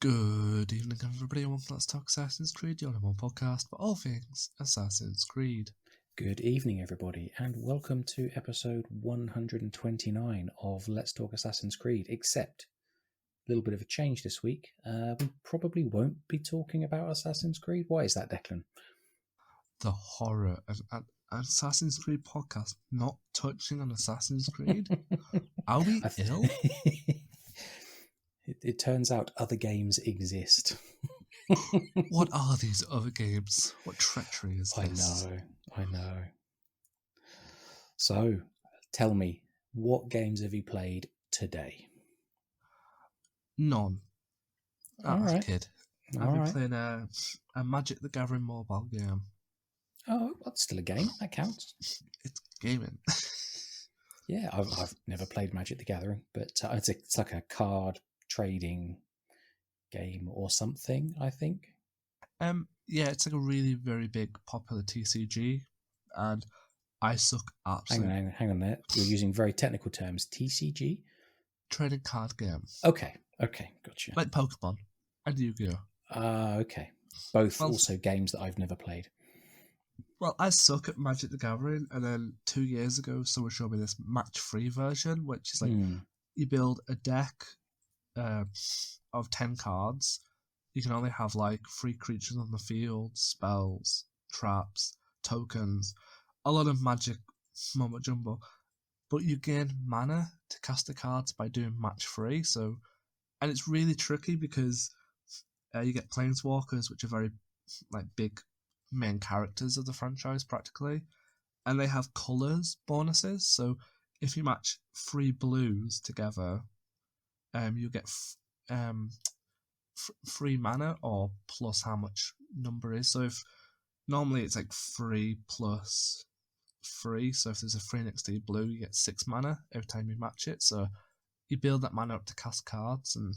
Good evening, everybody. Let's talk Assassin's Creed, the only one podcast for all things Assassin's Creed. Good evening, everybody, and welcome to episode 129 of Let's Talk Assassin's Creed, except a little bit of a change this week. We probably won't be talking about Assassin's Creed. Why is that, Declan? The horror of an Assassin's Creed podcast not touching on Assassin's Creed? Are we ill? It turns out other games exist. What are these other games? What treachery is this? I know. So, tell me, what games have you played today? None. All As a right. kid. I've been playing a Magic the Gathering mobile game. Oh, that's still a game. That counts. It's gaming. Yeah, I've never played Magic the Gathering, but it's like a card trading game or something, I think. Yeah, it's like a really very big popular TCG, and I suck absolutely. Hang on there. You're using very technical terms. TCG? Trading card game. Okay, gotcha. Like Pokemon and Yu-Gi-Oh. Okay. Both also games that I've never played. Well, I suck at Magic the Gathering, and then 2 years ago, someone showed me this match-free version, which is like you build a deck of 10 cards. You can only have like 3 creatures on the field, spells, traps, tokens, a lot of magic mumbo jumbo. But you gain mana to cast the cards by doing match-free. And it's really tricky because you get planeswalkers, which are very like big main characters of the franchise practically, and they have colours bonuses. So if you match 3 blues together, you get free mana or plus how much number is. So if normally it's like 3 plus 3, so if there's a 3 next to your blue, you get 6 mana every time you match it. So you build that mana up to cast cards, and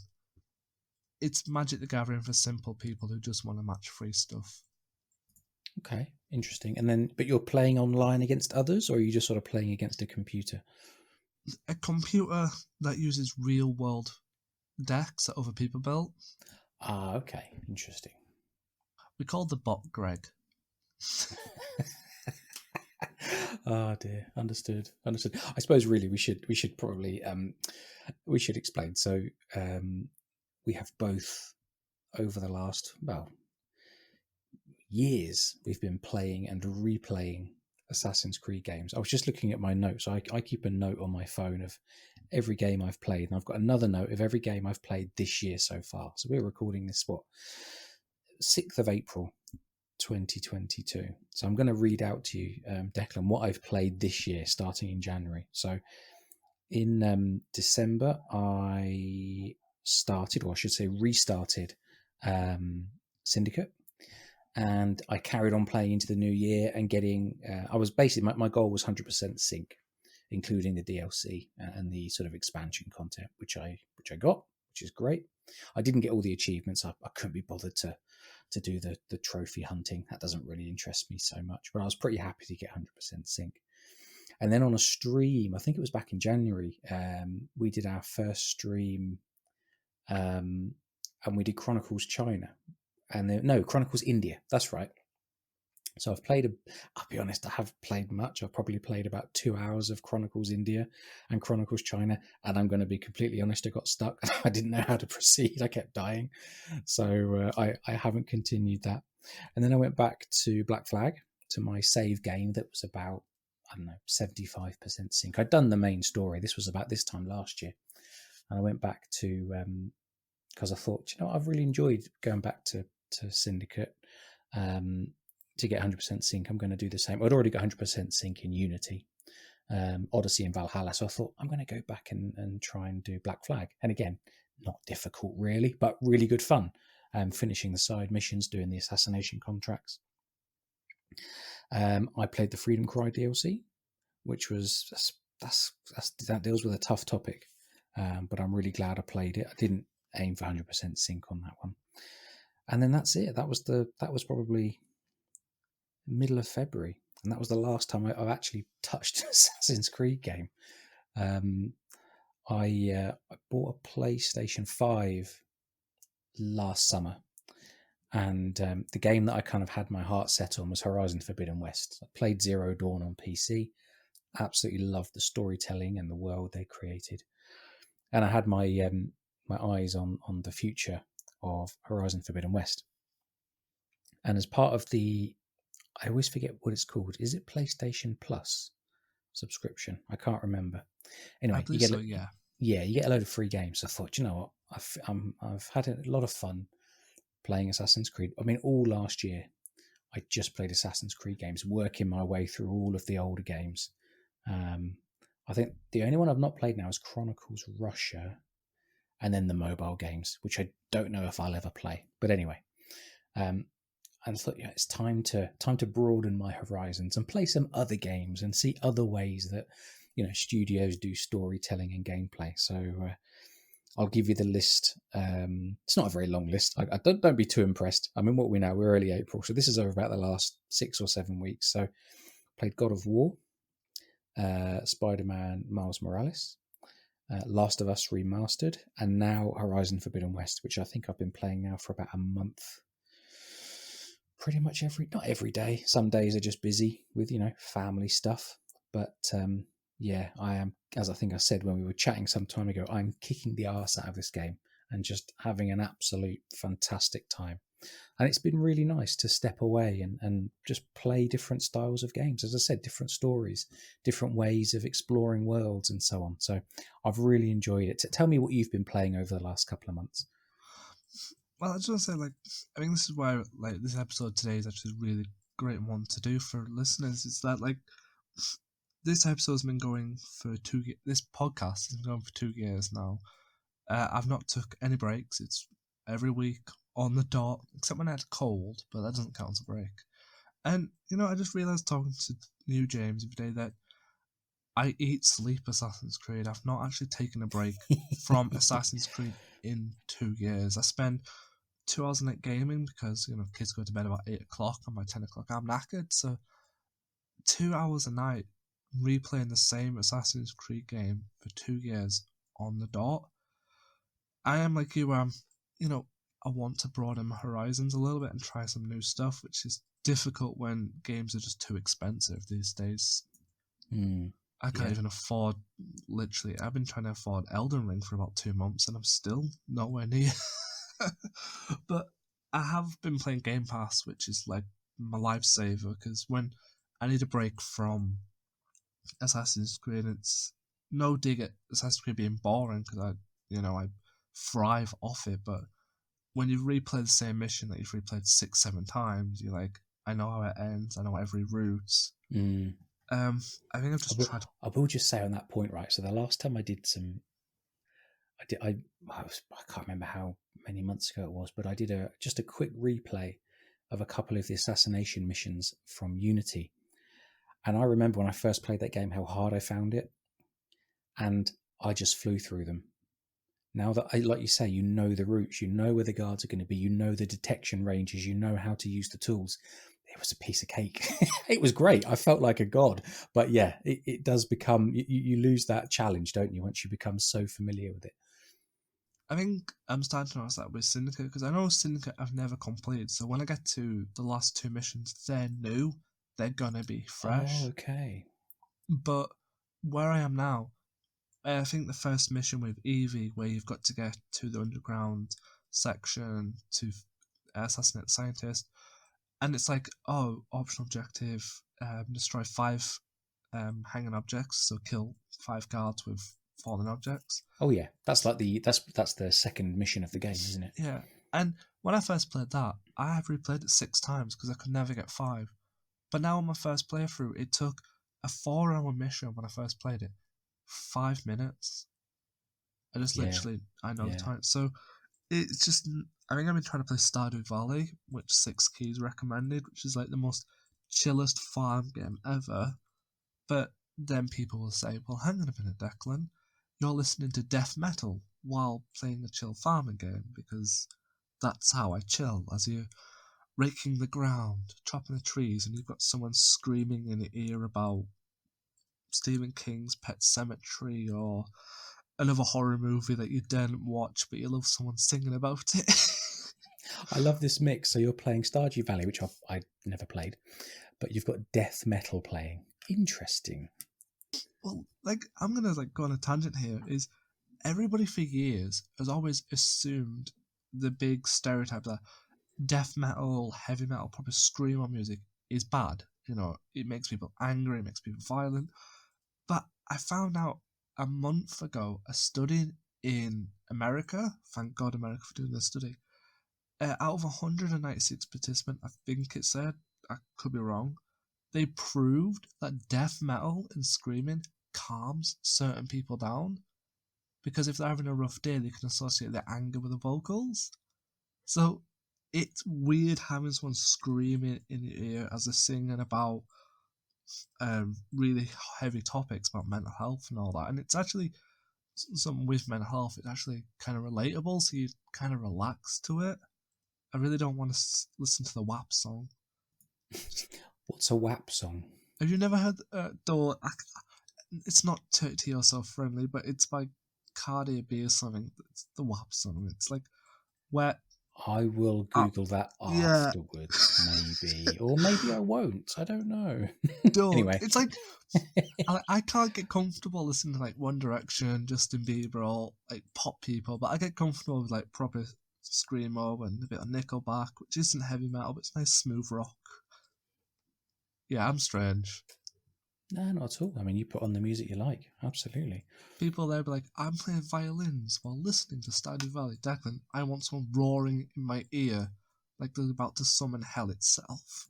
it's Magic the Gathering for simple people who just want to match free stuff. Okay, interesting. But you're playing online against others, or are you just sort of playing against a computer? A computer that uses real world decks that other people built. Okay, interesting. We called the bot Greg. Oh dear, understood. I suppose really we should probably we should explain. So we have both over the last years we've been playing and replaying Assassin's Creed games. I was just looking at my notes. I keep a note on my phone of every game I've played, and I've got another note of every game I've played this year so far. So we're recording this 6th of April 2022. So I'm going to read out to you, Declan, what I've played this year starting in January. So in December I started, or I should say restarted, Syndicate, and I carried on playing into the new year and getting I was basically my goal was 100% sync, including the DLC and the sort of expansion content, which I got, which is great. I didn't get all the achievements. I couldn't be bothered to do the trophy hunting. That doesn't really interest me so much, but I was pretty happy to get 100% sync. And then on a stream, I think it was back in January, we did our first stream, and we did Chronicles China, Chronicles India. That's right. So I'll be honest, I haven't played much. I've probably played about 2 hours of Chronicles India and Chronicles China, and I'm going to be completely honest, I got stuck. I didn't know how to proceed. I kept dying. So I haven't continued that. And then I went back to Black Flag, to my save game that was about, 75% sync. I'd done the main story. This was about this time last year. And I went back to, because I thought, I've really enjoyed going back to Syndicate. To get 100% sync, I'm going to do the same. I'd already got 100% sync in Unity, Odyssey and Valhalla, so I thought I'm going to go back and try and do Black Flag. And again, not difficult really, but really good fun. Finishing the side missions, doing the assassination contracts. I played the Freedom Cry DLC, which was that deals with a tough topic, but I'm really glad I played it. I didn't aim for 100% sync on that one, and then that's it. That was probably middle of February, and that was the last time I've actually touched an Assassin's Creed game. I bought a PlayStation 5 last summer. And the game that I kind of had my heart set on was Horizon Forbidden West. I played Zero Dawn on PC, absolutely loved the storytelling and the world they created. And I had my my eyes on the future of Horizon Forbidden West. And as part of the, I always forget what it's called. Is it PlayStation Plus subscription? I can't remember. I Anyway, believe so, yeah. you get a load of free games. So I thought, you know what, I've had a lot of fun playing Assassin's Creed. I mean, all last year I just played Assassin's Creed games, working my way through all of the older games. I think the only one I've not played now is Chronicles Russia, and then the mobile games, which I don't know if I'll ever play. But anyway, and I thought, yeah, it's time to broaden my horizons and play some other games and see other ways that studios do storytelling and gameplay. So I'll give you the list. It's not a very long list. I don't be too impressed. I mean, what we know, we're early April, so this is over about the last 6 or 7 weeks. So played God of War, Spider-Man Miles Morales, Last of Us Remastered, and now Horizon Forbidden West, which I think I've been playing now for about a month. Pretty much not every day. Some days are just busy with, family stuff. But yeah, I am, as I think I said when we were chatting some time ago, I'm kicking the arse out of this game and just having an absolute fantastic time. And it's been really nice to step away and just play different styles of games. As I said, different stories, different ways of exploring worlds and so on. So I've really enjoyed it. Tell me what you've been playing over the last couple of months. Well, I just want to say, I think this is why, this episode today is actually a really great one to do for listeners. It's that, this episode's been going for this podcast has been going for 2 years now. I've not took any breaks. It's every week on the dot, except when I had a cold, but that doesn't count as a break. And, I just realised talking to you, James, every day that I eat, sleep Assassin's Creed. I've not actually taken a break from Assassin's Creed in 2 years. I spend 2 hours a night gaming because, kids go to bed about 8 o'clock, and by 10 o'clock I'm knackered. So 2 hours a night replaying the same Assassin's Creed game for 2 years on the dot. I am like you, I want to broaden my horizons a little bit and try some new stuff, which is difficult when games are just too expensive these days. I can't even afford, literally, I've been trying to afford Elden Ring for about 2 months and I'm still nowhere near. But I have been playing Game Pass, which is like my lifesaver, because when I need a break from Assassin's Creed, it's no dig at Assassin's Creed being boring, because I thrive off it, but when you replay the same mission that you've replayed 6-7 times, you're like, I know how it ends, I know every route. I think I've just tried. I will just say on that point, right? So the last time I can't remember how many months ago it was, but I did just a quick replay of a couple of the assassination missions from Unity. And I remember when I first played that game, how hard I found it. And I just flew through them. Now that, like you say, you know the routes, you know where the guards are going to be, you know the detection ranges, you know how to use the tools. It was a piece of cake. It was great. I felt like a god. But yeah, it does become, you lose that challenge, don't you, once you become so familiar with it. I think I'm starting to notice that with Syndicate, because I know Syndicate I've never completed, so when I get to the last 2 missions, they're new, they're gonna be fresh. Oh, okay. But where I am now, I think the first mission with Evie, where you've got to get to the underground section to assassinate the scientist, and it's like, optional objective, destroy 5 hanging objects, so kill 5 guards with fallen objects. Oh yeah, that's like that's the second mission of the game, isn't it? Yeah, and when I first played that, I have replayed it 6 times because I could never get 5. But now on my first playthrough, it took a 4-hour mission when I first played it, 5 minutes. I just literally, I know the time. So it's just, I think I've been trying to play Stardew Valley, which 6keys recommended, which is like the most chillest farm game ever. But then people will say, well, hang on a minute, Declan, you're listening to death metal while playing a chill farming game, because that's how I chill, as you're raking the ground, chopping the trees, and you've got someone screaming in your ear about Stephen King's Pet Sematary or another horror movie that you didn't watch, but you love someone singing about it. I love this mix. So you're playing Stardew Valley, which I never played, but you've got death metal playing. Interesting. Well, like, I'm gonna like go on a tangent here. Is everybody for years has always assumed the big stereotype that death metal, heavy metal, proper screamo music is bad. You know, it makes people angry, it makes people violent. But I found out a month ago a study in America. Thank God, America, for doing this study. Out of 196 participants, I think it said, I could be wrong, they proved that death metal and screaming calms certain people down because if they're having a rough day, they can associate their anger with the vocals. So it's weird having someone screaming in your ear as they're singing about really heavy topics about mental health and all that. And it's actually something with mental health. It's actually kind of relatable, so you kind of relax to it. I really don't want to listen to the WAP song. What's a WAP song? Have you never heard? Though it's not to yourself friendly, but it's by Cardi B or something. It's the WAP song. It's like where I will Google that yeah. afterwards, maybe. Or maybe I won't. I don't know. Don't. Anyway. It's like I can't get comfortable listening to like One Direction, Justin Bieber, or like pop people, but I get comfortable with like proper screamo and a bit of Nickelback, which isn't heavy metal, but it's nice smooth rock. Yeah, I'm strange. No, not at all. I mean, you put on the music you like. Absolutely. People there be like, I'm playing violins while listening to Stardew Valley. Declan, I want someone roaring in my ear like they're about to summon hell itself.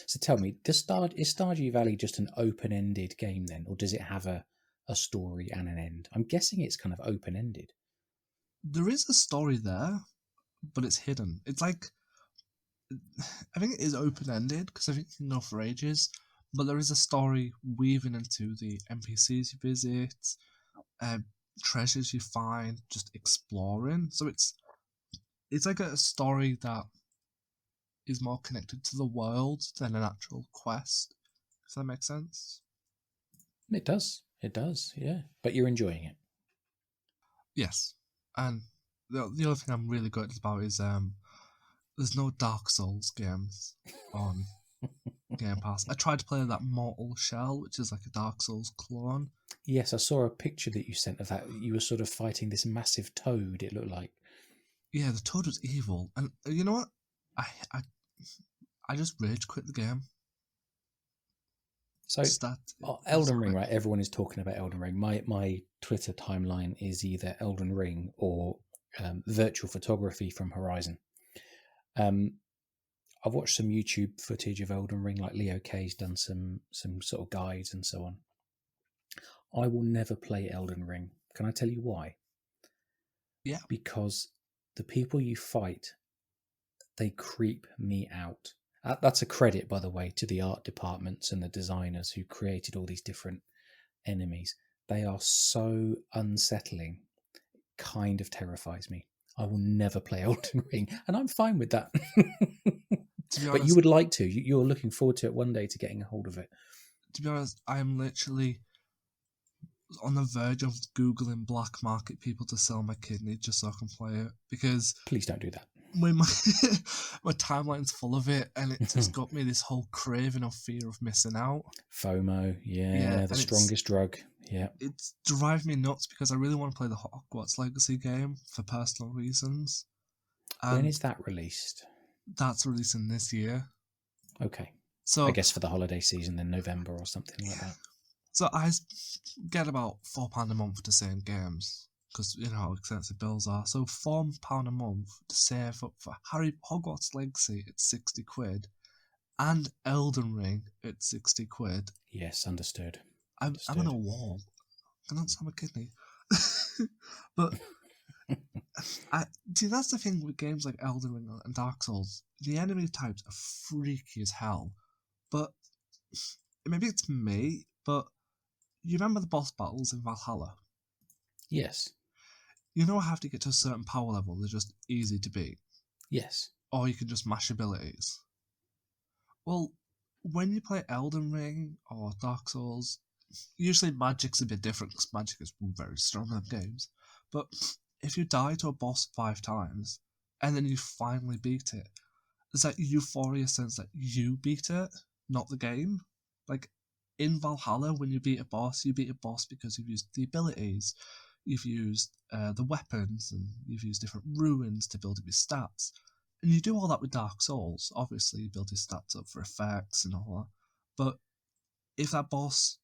So tell me, is Stardew Valley just an open-ended game then? Or does it have a story and an end? I'm guessing it's kind of open-ended. There is a story there, but it's hidden. It's like, I think it is open-ended because I think you can go for ages, but there is a story weaving into the NPCs you visit, treasures you find, just exploring. So it's like a story that is more connected to the world than an actual quest. Does that make sense? It does. It does, yeah. But you're enjoying it. Yes. And the other thing I'm really good about is there's no Dark Souls games on Game Pass. I tried to play that Mortal Shell, which is like a Dark Souls clone. Yes, I saw a picture that you sent of that. You were sort of fighting this massive toad, it looked like. Yeah, the toad was evil. And you know what? I just rage quit the game. So, Elden Ring, right? Everyone is talking about Elden Ring. My Twitter timeline is either Elden Ring or virtual photography from Horizon. I've watched some YouTube footage of Elden Ring, like Leo K's done some sort of guides and so on. I will never play Elden Ring. Can I tell you why? Yeah. Because the people you fight, they creep me out. That's a credit, by the way, to the art departments and the designers who created all these different enemies. They are so unsettling. It kind of terrifies me. I will never play Elden Ring, and I'm fine with that. To be honest, but you would like to. You're looking forward to it one day, to getting a hold of it. To be honest, I am literally on the verge of Googling black market people to sell my kidney just so I can play it, because please don't do that. When my timeline's full of it, and it just got me this whole craving of fear of missing out. FOMO, yeah, the strongest drug. Yeah, it's driving me nuts because I really want to play the Hogwarts Legacy game for personal reasons. And when is that released? That's releasing this year. Okay, so I guess for the holiday season in November or something like that. So I get about £4 a month to save games, because you know how expensive bills are. So £4 a month to save up for Hogwarts Legacy at £60 and Elden Ring at £60. Yes, understood. I'm on a wall. I can't sell my kidney. But see, that's the thing with games like Elden Ring and Dark Souls. The enemy types are freaky as hell. But maybe it's me, but you remember the boss battles in Valhalla? Yes. You know I have to get to a certain power level. They're just easy to beat. Yes. Or you can just mash abilities. Well, when you play Elden Ring or Dark Souls, usually Magic's a bit different because Magic is very strong in games. But if you die to a boss 5 times and then you finally beat it, there's that euphoria sense that you beat it, not the game. Like in Valhalla, when you beat a boss because you've used the abilities, you've used the weapons, and you've used different ruins to build up your stats. And you do all that with Dark Souls. Obviously, you build your stats up for effects and all that. But if that boss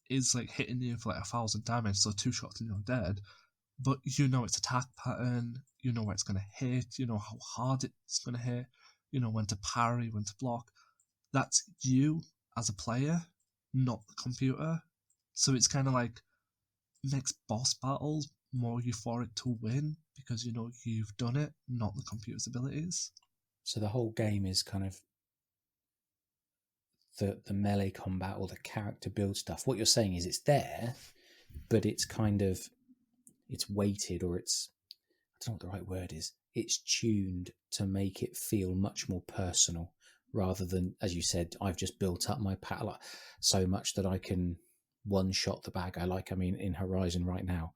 is like hitting you for like 1,000 damage, so 2 shots and you're dead, but you know its attack pattern, you know where it's going to hit, you know how hard it's going to hit, you know when to parry, when to block. That's you as a player, not the computer. So it's kind of like makes boss battles more euphoric to win because you know you've done it, not the computer's abilities. So the whole game is kind of the melee combat or the character build stuff. What you're saying is it's there, but it's kind of it's weighted, or it's, I don't know what the right word is. It's tuned to make it feel much more personal, rather than, as you said, I've just built up my palette so much that I can one shot the bag I like. I mean, in Horizon right now,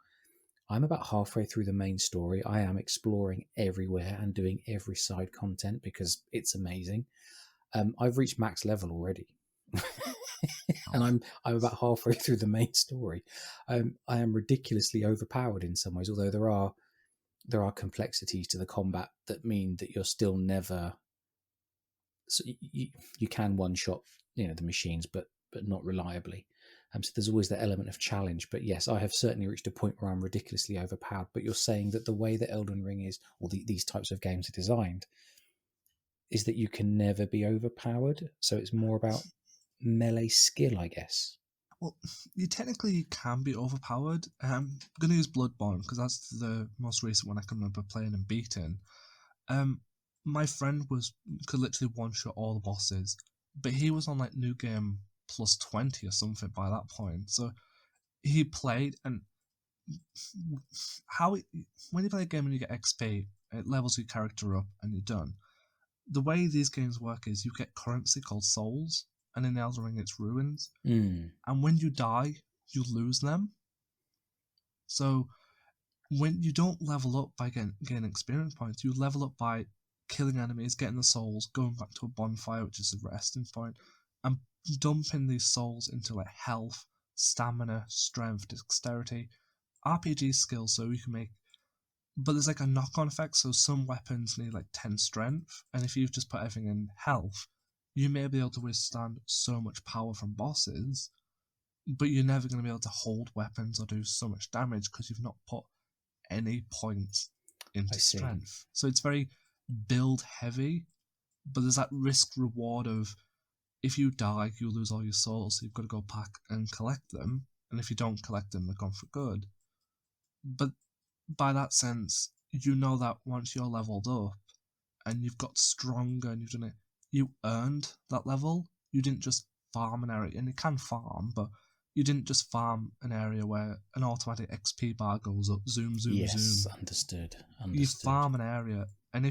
I'm about halfway through the main story. I am exploring everywhere and doing every side content because it's amazing. I've reached max level already. And I'm about halfway through the main story. I am ridiculously overpowered in some ways, although there are complexities to the combat that mean that you're still never. So you can one shot the machines, but not reliably. So there's always that element of challenge. But yes, I have certainly reached a point where I'm ridiculously overpowered. But you're saying that the way that Elden Ring is, or these types of games are designed, is that you can never be overpowered. So it's more about melee skill, I guess. Well, you technically can be overpowered. I'm going to use Bloodborne because that's the most recent one I can remember playing and beating. My friend could literally one shot all the bosses, but he was on like New Game plus 20 or something by that point. So he played, and when you play a game and you get XP, it levels your character up and you're done. The way these games work is you get currency called souls, and in Elden Ring it's ruins. Mm. And when you die, you lose them. So when you don't level up by getting experience points, you level up by killing enemies, getting the souls, going back to a bonfire, which is a resting point, and dumping these souls into like health, stamina, strength, dexterity, RPG skills, so you can make. But there's like a knock-on effect, so some weapons need like 10 strength, and if you've just put everything in health, you may be able to withstand so much power from bosses, but you're never going to be able to hold weapons or do so much damage because you've not put any points into strength. So it's very build heavy, but there's that risk reward of if you die, you lose all your souls, so you've got to go back and collect them, and if you don't collect them, they're gone for good. But by that sense, you know that once you're leveled up and you've got stronger and you've done it, you earned that level. You didn't just farm an area, and you can farm, but you didn't just farm an area where an automatic XP bar goes up, zoom, zoom, yes, zoom. Understood. You farm an area, and I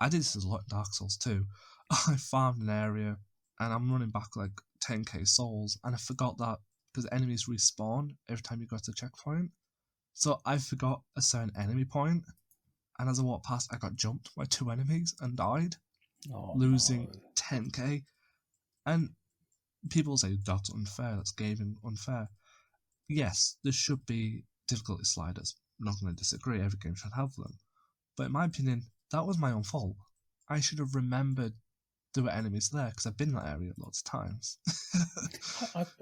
did this as a lot in Dark Souls too. I farmed an area, and I'm running back like 10k souls, and I forgot that because enemies respawn every time you go to the checkpoint. So I forgot a certain enemy point, and as I walked past, I got jumped by 2 enemies and died, losing 10k. And people say that's unfair, that's gaming unfair. Yes, there should be difficulty sliders. I'm not going to disagree, every game should have them. But in my opinion, that was my own fault. I should have remembered there were enemies there because I've been in that area lots of times.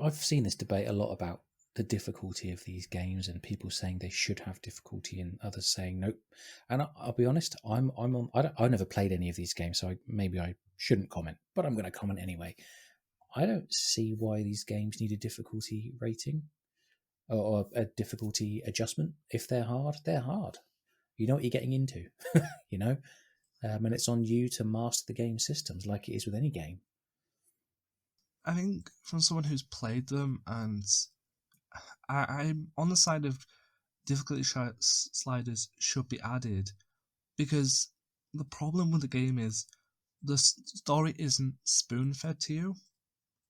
I've seen this debate a lot about the difficulty of these games, and people saying they should have difficulty, and others saying nope. And I'll be honest, I'm on. I've never played any of these games, so maybe I shouldn't comment, but I'm going to comment anyway. I don't see why these games need a difficulty rating or a difficulty adjustment. If they're hard, they're hard. You know what you're getting into, and it's on you to master the game systems like it is with any game. I think from someone who's played them, and I'm on the side of difficulty sliders should be added, because the problem with the game is the story isn't spoon-fed to you.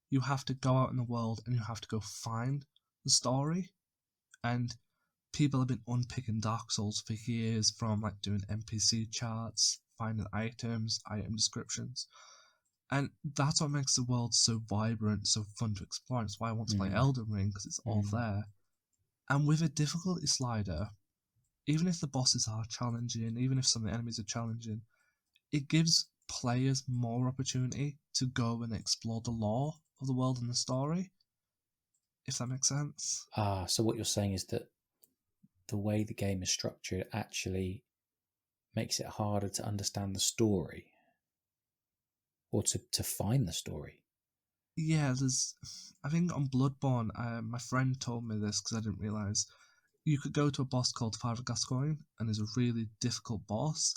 you have to go out in the world and you have to go find the story. And people have been unpicking Dark Souls for years, from like doing NPC charts, finding items, item descriptions. And that's what makes the world so vibrant, so fun to explore. It's why I want to play Elden Ring, because it's all there. And with a difficulty slider, even if the bosses are challenging, even if some of the enemies are challenging, it gives players more opportunity to go and explore the lore of the world and the story, if that makes sense. So what you're saying is that the way the game is structured actually makes it harder to understand the story, or to find the story. Yeah, I think on Bloodborne, my friend told me this because I didn't realise. You could go to a boss called Father Gascoigne, and there's a really difficult boss.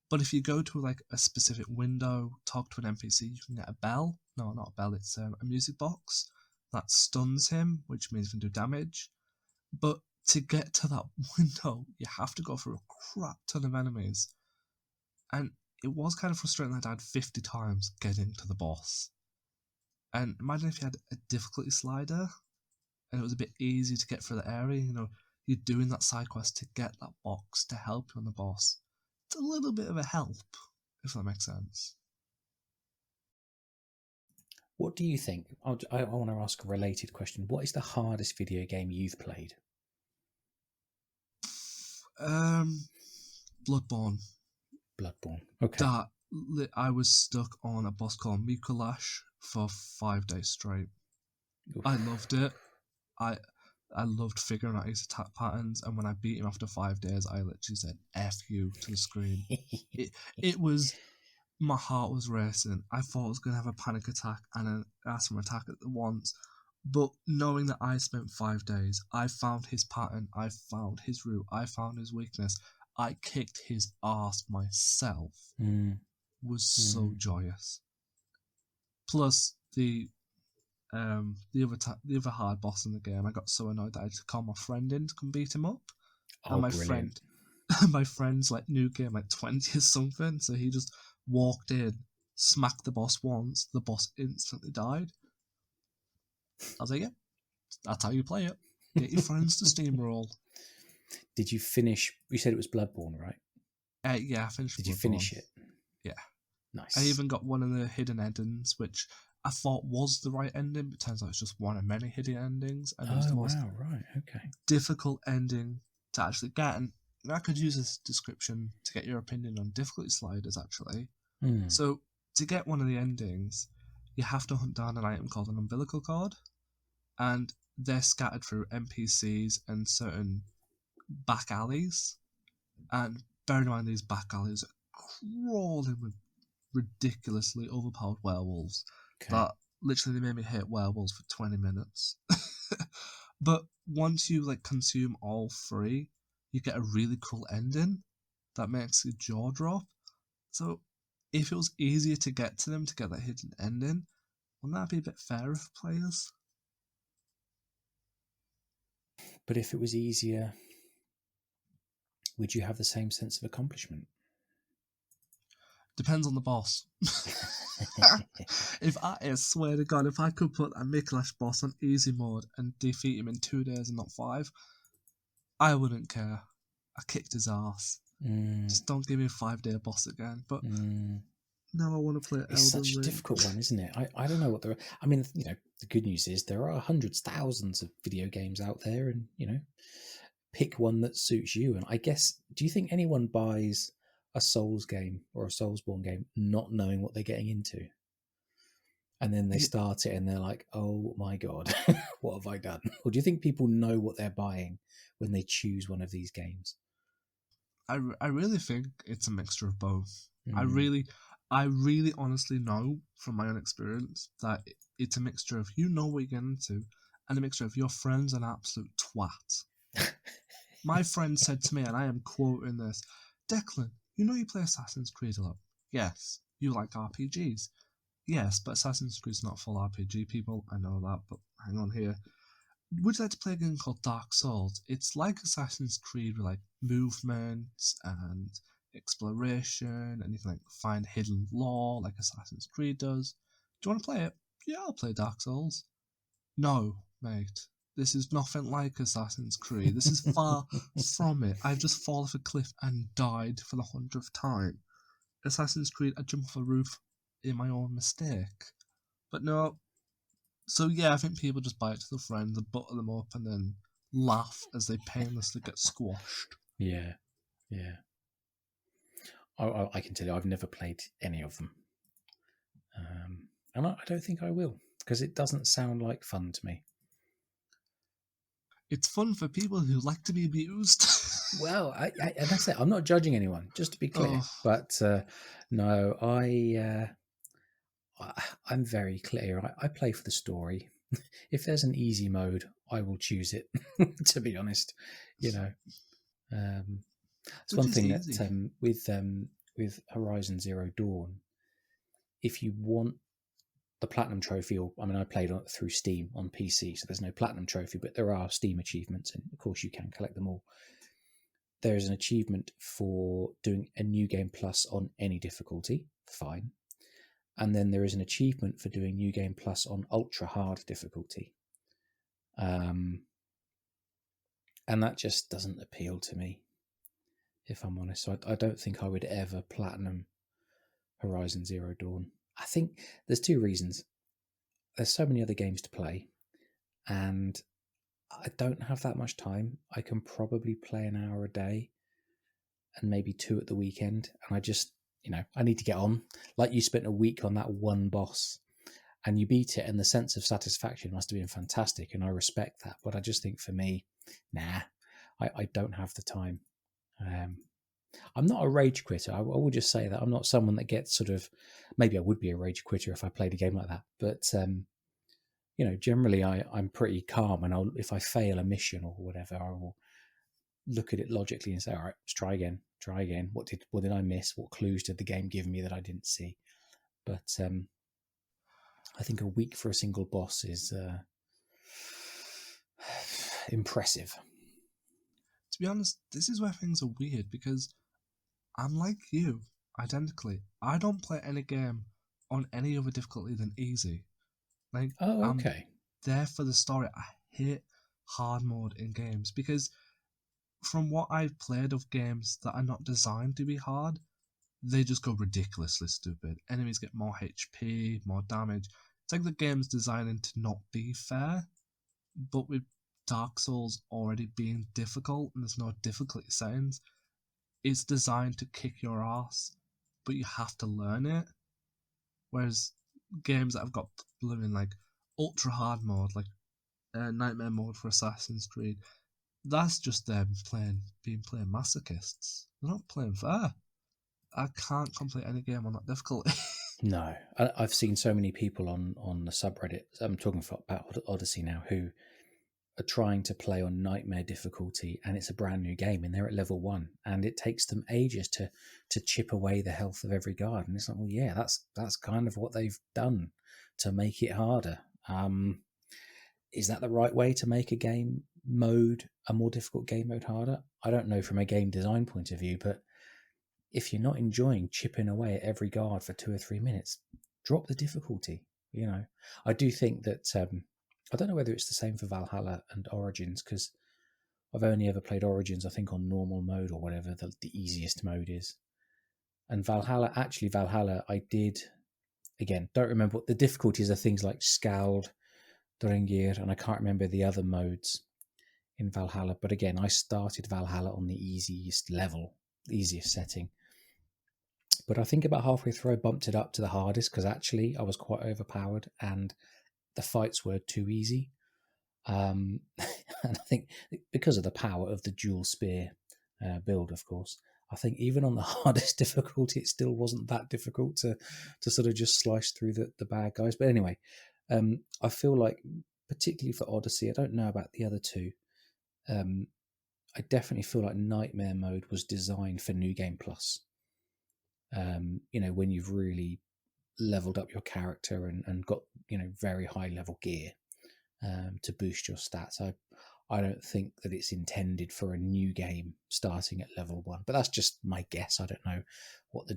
But if you go to like a specific window, talk to an NPC, you can get a bell. No, not a bell, it's a music box that stuns him, which means you can do damage. But to get to that window, you have to go through a crap ton of enemies. And it was kind of frustrating that I died 50 times getting to the boss. And imagine if you had a difficulty slider and it was a bit easy to get through the area. You're doing that side quest to get that box to help you on the boss. It's a little bit of a help, if that makes sense. What do you think? I want to ask a related question. What is the hardest video game you've played? Bloodborne. Bloodborne. Okay. I was stuck on a boss called Mikulash for 5 days straight. Oof. I loved it. I loved figuring out his attack patterns, and when I beat him after 5 days, I literally said "F you" to the screen. it was, my heart was racing. I thought I was going to have a panic attack and an asthma attack at once. But knowing that I spent 5 days, I found his pattern, I found his route, I found his weakness, I kicked his ass myself, was so joyous. Plus, the other hard boss in the game, I got so annoyed that I had to call my friend in to come beat him up. And my brilliant. my friend's like new game, like 20 or something, so he just walked in, smacked the boss once, the boss instantly died. I was like, yeah, that's how you play it. Get your friends to steamroll. Did you finish? You said it was Bloodborne, right? Yeah, I finished. Did you finish it? Yeah. Nice. I even got one of the hidden endings, which I thought was the right ending, but turns out it's just one of many hidden endings, and it was the most difficult ending to actually get. And I could use this description to get your opinion on difficulty sliders, actually. So, to get one of the endings, you have to hunt down an item called an umbilical cord, and they're scattered through NPCs and certain back alleys. And bear in mind, these back alleys are crawling with ridiculously overpowered werewolves that literally made me hate werewolves for 20 minutes. But once you consume all three, you get a really cool ending that makes your jaw drop. So if it was easier to get to them to get that hidden ending, wouldn't that be a bit fairer for players? But if it was easier, would you have the same sense of accomplishment? Depends on the boss. I swear to God, if I could put a Mikulash boss on easy mode and defeat him in 2 days and not 5, I wouldn't care. I kicked his ass. Just don't give me a 5-day boss again. But now I want to play Elden Ring. It's such a difficult one, isn't it? I don't know what there are. I mean, the good news is there are hundreds, thousands of video games out there, and pick one that suits you. And I guess, do you think anyone buys a Souls game or a Soulsborne game not knowing what they're getting into? And then they start it and they're like, oh my God, what have I done? Or do you think people know what they're buying when they choose one of these games? I really think it's a mixture of both. I really honestly know from my own experience that it's a mixture of you know what you're getting into, and a mixture of your friend's an absolute twat. My friend said to me, and I am quoting this, Declan, you know you play Assassin's Creed a lot. Yes. You like RPGs. Yes, but Assassin's Creed's not full RPG, people. I know that, but hang on here. Would you like to play a game called Dark Souls? It's like Assassin's Creed with movements and exploration, and you can find hidden lore like Assassin's Creed does. Do you want to play it? Yeah, I'll play Dark Souls. No, mate. This is nothing like Assassin's Creed. This is far from it. I've just fallen off a cliff and died for the 100th time. Assassin's Creed, I jump off a roof in my own mistake. But no. So yeah, I think people just buy it to their friends and butter them up and then laugh as they painlessly get squashed. Yeah, yeah. I can tell you, I've never played any of them. And I don't think I will, because it doesn't sound like fun to me. It's fun for people who like to be abused. Well, and that's it. I'm not judging anyone, just to be clear. Oh. But no, I'm very clear. I play for the story. If there's an easy mode, I will choose it. To be honest, you know, it's Which one is thing easy. that with Horizon Zero Dawn, if you want the platinum trophy, or I mean, I played through Steam on PC, so there's no platinum trophy, but there are Steam achievements, and of course you can collect them all. There is an achievement for doing a New Game Plus on any difficulty, fine. And then there is an achievement for doing New Game Plus on ultra hard difficulty. And that just doesn't appeal to me, if I'm honest. So I don't think I would ever platinum Horizon Zero Dawn. I think there's two reasons. There's so many other games to play, and I don't have that much time. I can probably play an hour a day and maybe 2 at the weekend. And I just, I need to get on. Like, you spent a week on that one boss and you beat it, and the sense of satisfaction must have been fantastic. And I respect that. But I just think for me, nah, I don't have the time. I'm not a rage quitter. I will just say that I'm not someone that gets sort of, maybe I would be a rage quitter if I played a game like that. But, generally I'm pretty calm, and if I fail a mission or whatever, I will look at it logically and say, all right, let's try again. What did I miss? What clues did the game give me that I didn't see? But I think a week for a single boss is impressive. To be honest, this is where things are weird, because I'm like you, identically. I don't play any game on any other difficulty than easy. Like, I'm Okay. there for the story. I hate hard mode in games because from what I've played of games that are not designed to be hard, they just go ridiculously stupid. Enemies get more HP, more damage. It's like the game's designing to not be fair, but with Dark Souls already being difficult and there's no difficulty settings, it's designed to kick your ass, but you have to learn it. Whereas games that have got blooming like ultra hard mode, like Nightmare mode for Assassin's Creed, that's just them being masochists. They're not playing fair. I can't complete any game on that difficulty. No, I've seen so many people on the subreddit. I'm talking about Odyssey now, who are trying to play on nightmare difficulty, and it's a brand new game, and they're at level 1, and it takes them ages to chip away the health of every guard. And it's like, well, yeah, that's kind of what they've done to make it harder. Is that the right way to make a more difficult game mode harder? I don't know from a game design point of view, but if you're not enjoying chipping away at every guard for 2 or 3 minutes, drop the difficulty. I do think that I don't know whether it's the same for Valhalla and Origins, because I've only ever played Origins, I think, on normal mode or whatever the easiest mode is. And Valhalla, I did, again, don't remember what the difficulties are. Things like Scald, Drengir, and I can't remember the other modes in Valhalla. But again, I started Valhalla on the easiest level, the easiest setting. But I think about halfway through, I bumped it up to the hardest, because actually I was quite overpowered and the fights were too easy. And I think because of the power of the dual spear build, of course, I think even on the hardest difficulty, it still wasn't that difficult to sort of just slice through the bad guys. But anyway, I feel like, particularly for Odyssey, I don't know about the other two, I definitely feel like Nightmare mode was designed for New Game Plus. When you've really leveled up your character and got very high level gear to boost your stats. I don't think that it's intended for a new game starting at level 1, but that's just my guess. I don't know what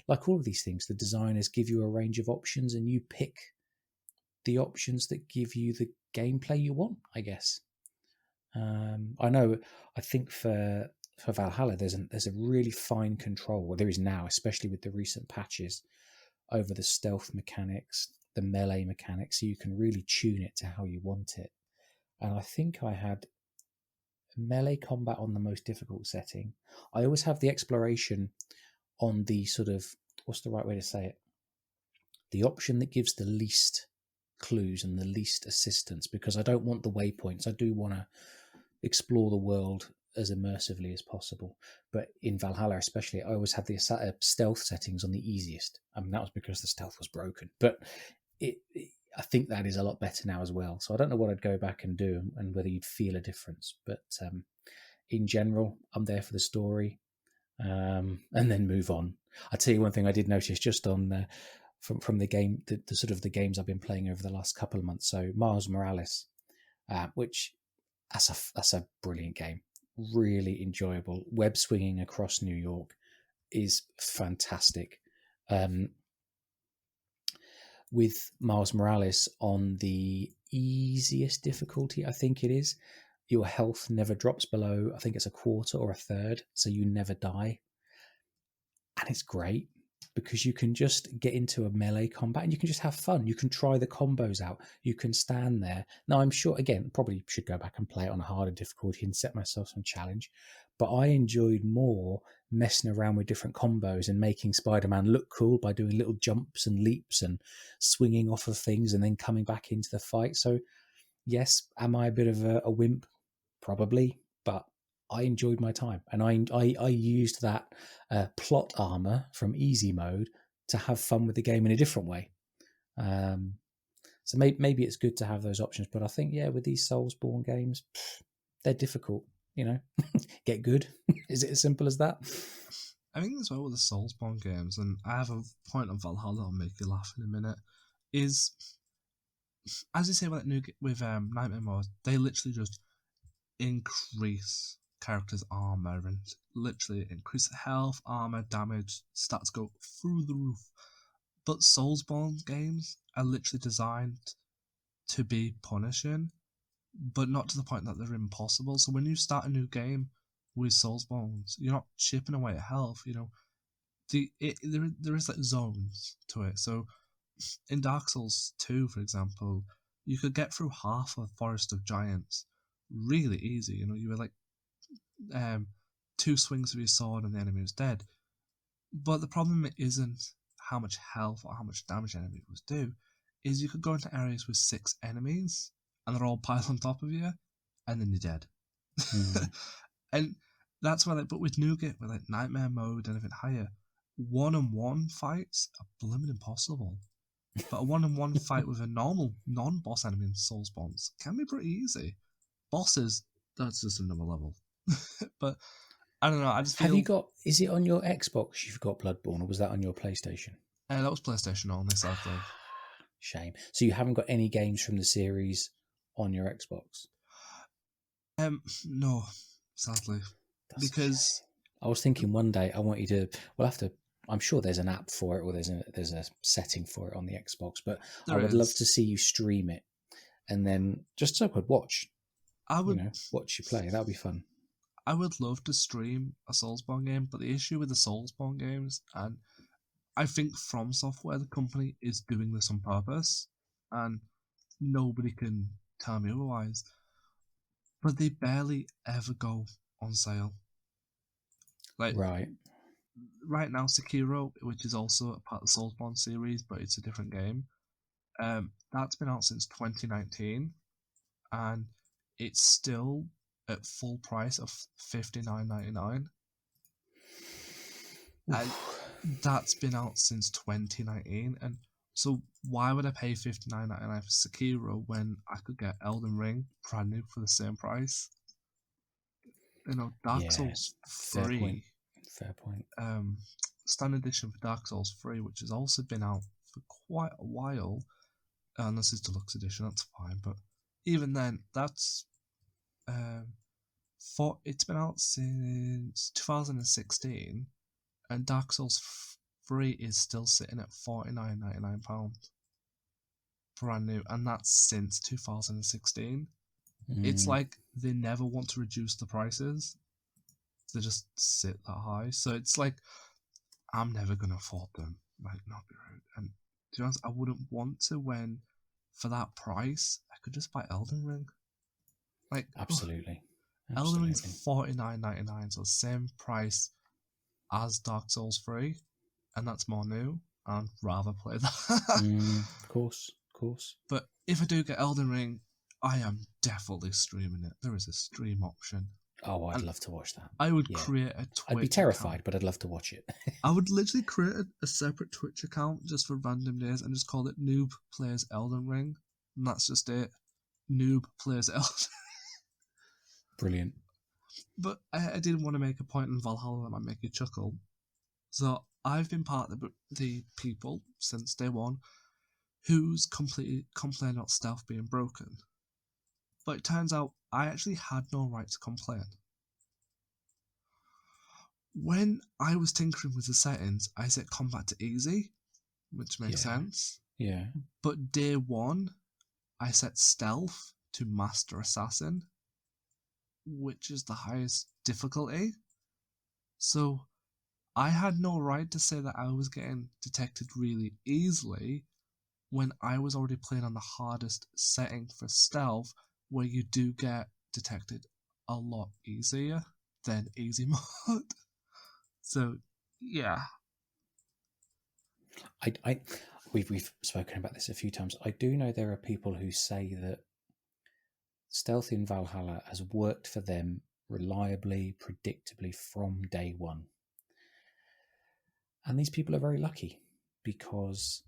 like all of these things, the designers give you a range of options and you pick the options that give you the gameplay you want, I guess. I know. I think for Valhalla, there's a really fine control. Well, there is now, especially with the recent patches, over the stealth mechanics, the melee mechanics, so you can really tune it to how you want it. And I think I had melee combat on the most difficult setting. I always have the exploration on the sort of, what's the right way to say it? The option that gives the least clues and the least assistance, because I don't want the waypoints. I do want to explore the world as immersively as possible. But in Valhalla, especially, I always had the stealth settings on the easiest. I mean, that was because the stealth was broken. But I think that is a lot better now as well. So I don't know what I'd go back and do and whether you'd feel a difference. But in general, I'm there for the story, and then move on. I'll tell you one thing I did notice just on from the game, the sort of the games I've been playing over the last couple of months. So Miles Morales, which that's a brilliant game, really enjoyable. Web swinging across New York is fantastic. With Miles Morales on the easiest difficulty, I think it is, your health never drops below, I think it's a quarter or a third, so you never die. And it's great because you can just get into a melee combat and you can just have fun. You can try the combos out. You can stand there. Now, I'm sure, again, probably should go back and play it on a harder difficulty and set myself some challenge. But I enjoyed more messing around with different combos and making Spider-Man look cool by doing little jumps and leaps and swinging off of things and then coming back into the fight. So, yes, am I a bit of a wimp? Probably, but I enjoyed my time, and I used that plot armor from easy mode to have fun with the game in a different way. So maybe it's good to have those options, but I think with these Soulsborne games, they're difficult. Get good. Is it as simple as that? I think as well with the Soulsborne games, and I have a point on Valhalla that'll make you laugh in a minute, is as you say with Nightmare Mode, they literally just increase characters' armor and literally increase health, armor, damage, stats go through the roof. But Soulsborne games are literally designed to be punishing, but not to the point that they're impossible. So when you start a new game with Soulsborne, you're not chipping away at health. There is like zones to it. So in Dark Souls 2, for example, you could get through half of Forest of Giants really easy. You were like 2 swings of your sword and the enemy was dead. But the problem isn't how much health or how much damage enemies do, is you could go into areas with 6 enemies and they're all piled on top of you, and then you're dead. And that's why, but with Nougat, with like Nightmare Mode and anything higher, 1-on-1 fights are blooming impossible. But a 1-on-1 fight with a normal non-boss enemy in Soulsborne can be pretty easy. Bosses, that's just another level. But I don't know. I just feel. Have you got? Is it on your Xbox? You've got Bloodborne, or was that on your PlayStation? That was PlayStation only, sadly. Shame. So you haven't got any games from the series on your Xbox? No, sadly, because I was thinking one day I want you to. We'll have to. I'm sure there's an app for it, or there's a setting for it on the Xbox. But I would love to see you stream it, and then just so I could watch. I would watch you play. That'd be fun. I would love to stream a Soulsborne game, but the issue with the Soulsborne games, and I think From Software, the company, is doing this on purpose, and nobody can tell me otherwise, but they barely ever go on sale. Like, right now, Sekiro, which is also a part of the Soulsborne series, but it's a different game, that's been out since 2019, and it's still at full price of $59.99. And that's been out since 2019, and so why would I pay $59.99 for Sekiro when I could get Elden Ring brand new for the same price? Dark Souls 3. Fair point. Standard edition for Dark Souls 3, which has also been out for quite a while, unless it's deluxe edition, that's fine. But even then, that's it's been out since 2016. And Dark Souls 3 is still sitting at £49.99. brand new, and that's since 2016. It's Mm, like they never want to reduce the prices. They just sit that high. So it's like, I'm never going to afford them. Like, not be rude. And to be honest, I wouldn't want to when, for that price, I could just buy Elden Ring. Like, absolutely. Elden Ring's Absolutely. $49.99, so same price as Dark Souls 3, and that's more new. I'd rather play that. Of course. Of course. But if I do get Elden Ring, I am definitely streaming it. There is a stream option. Oh, I'd And love to watch that. I would Yeah. create a I'd be Twitch account. terrified, but I'd love to watch it. I would literally create a separate Twitch account just for random days and just call it Noob Plays Elden Ring. And that's just it. Noob Plays Elden. Brilliant. But I didn't want to make a point in Valhalla that might make you chuckle. So I've been part of the people since day one who's completely complained about stealth being broken. But it turns out I actually had no right to complain. When I was tinkering with the settings, I set combat to easy, which makes sense. Yeah. But day one, I set stealth to master assassin, which is the highest difficulty. So I had no right to say that I was getting detected really easily when I was already playing on the hardest setting for stealth, where you do get detected a lot easier than easy mode. So, yeah. We've spoken about this a few times. I do know there are people who say that stealth in Valhalla has worked for them reliably, predictably from day one. And these people are very lucky because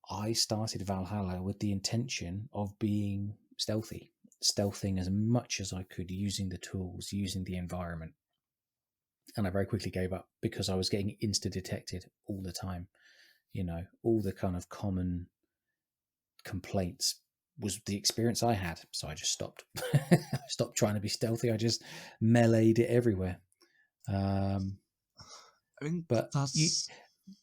I started Valhalla with the intention of being stealthy, stealthing as much as I could, using the tools, using the environment. And I very quickly gave up because I was getting insta-detected all the time. You know, all the kind of common complaints was the experience I had. So I just stopped. I stopped trying to be stealthy. I just meleeed it everywhere. I think But that's.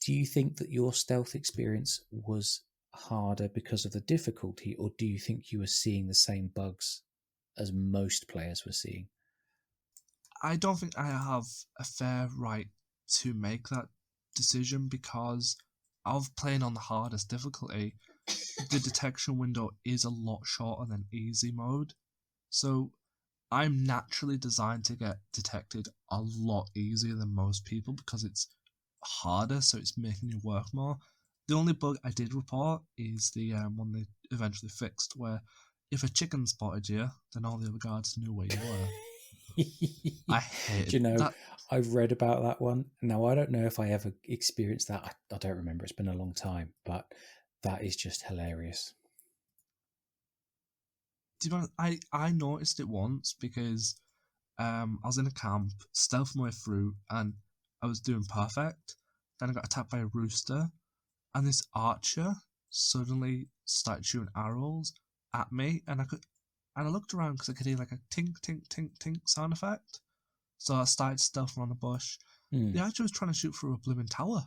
do you think that your stealth experience was harder because of the difficulty, or do you think you were seeing the same bugs as most players were seeing? I don't think I have a fair right to make that decision because of playing on the hardest difficulty. The detection window is a lot shorter than easy mode. So I'm naturally designed to get detected a lot easier than most people because it's harder, so it's making you work more. The only bug I did report is the one they eventually fixed, where if a chicken spotted you, then all the other guards knew where you were. I Do hated you know, that. I've read about that one. Now, I don't know if I ever experienced that. I don't remember. It's been a long time, but that is just hilarious. To be honest, I noticed it once because I was in a camp, stealth my way through, and I was doing perfect. Then I got attacked by a rooster, and this archer suddenly started shooting arrows at me, and I looked around because I could hear like a tink, tink, tink, tink sound effect. So I started stealthing on the bush. The archer was trying to shoot through a blooming tower.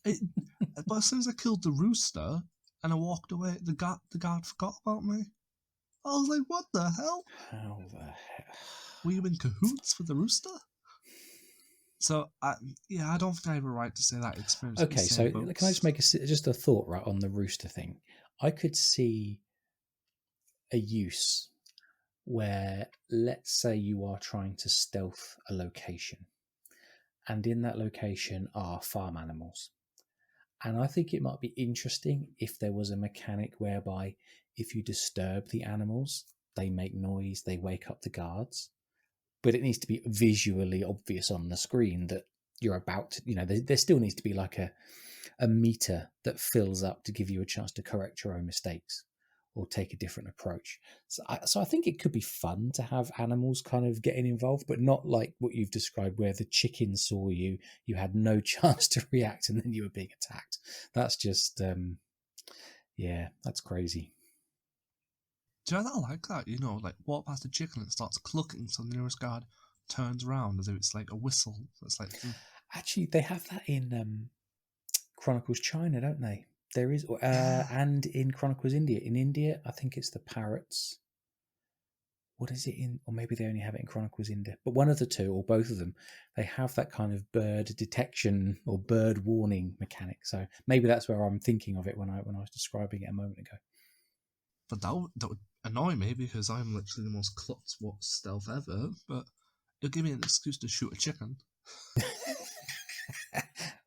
But as soon as I killed the rooster and I walked away, the guard forgot about me. I was like, what the hell? How the heck? Were you in cahoots with the rooster? So, I don't think I have a right to say that experience the Okay, same so can I just bugs. make just a thought right on the rooster thing? I could see a use where, let's say, you are trying to stealth a location, and in that location are farm animals. And I think it might be interesting if there was a mechanic whereby if you disturb the animals, they make noise, they wake up the guards. But it needs to be visually obvious on the screen that you're about to, there still needs to be like a meter that fills up to give you a chance to correct your own mistakes or take a different approach. So I think it could be fun to have animals kind of getting involved, but not like what you've described where the chicken saw you, you had no chance to react, and then you were being attacked. That's just, that's crazy. Do you know that I like that? Like walk past a chicken and it starts clucking, so the nearest guard turns around as if it's like a whistle. So it's like. Actually, they have that in Chronicles China, don't they? There is, and in Chronicles India. In India, I think it's the parrots. What is it in? Or maybe they only have it in Chronicles India. But one of the two, or both of them, they have that kind of bird detection or bird warning mechanic. So maybe that's where I'm thinking of it when I was describing it a moment ago. But that would annoy me because I'm literally the most klutz stealth ever. But it'll give me an excuse to shoot a chicken.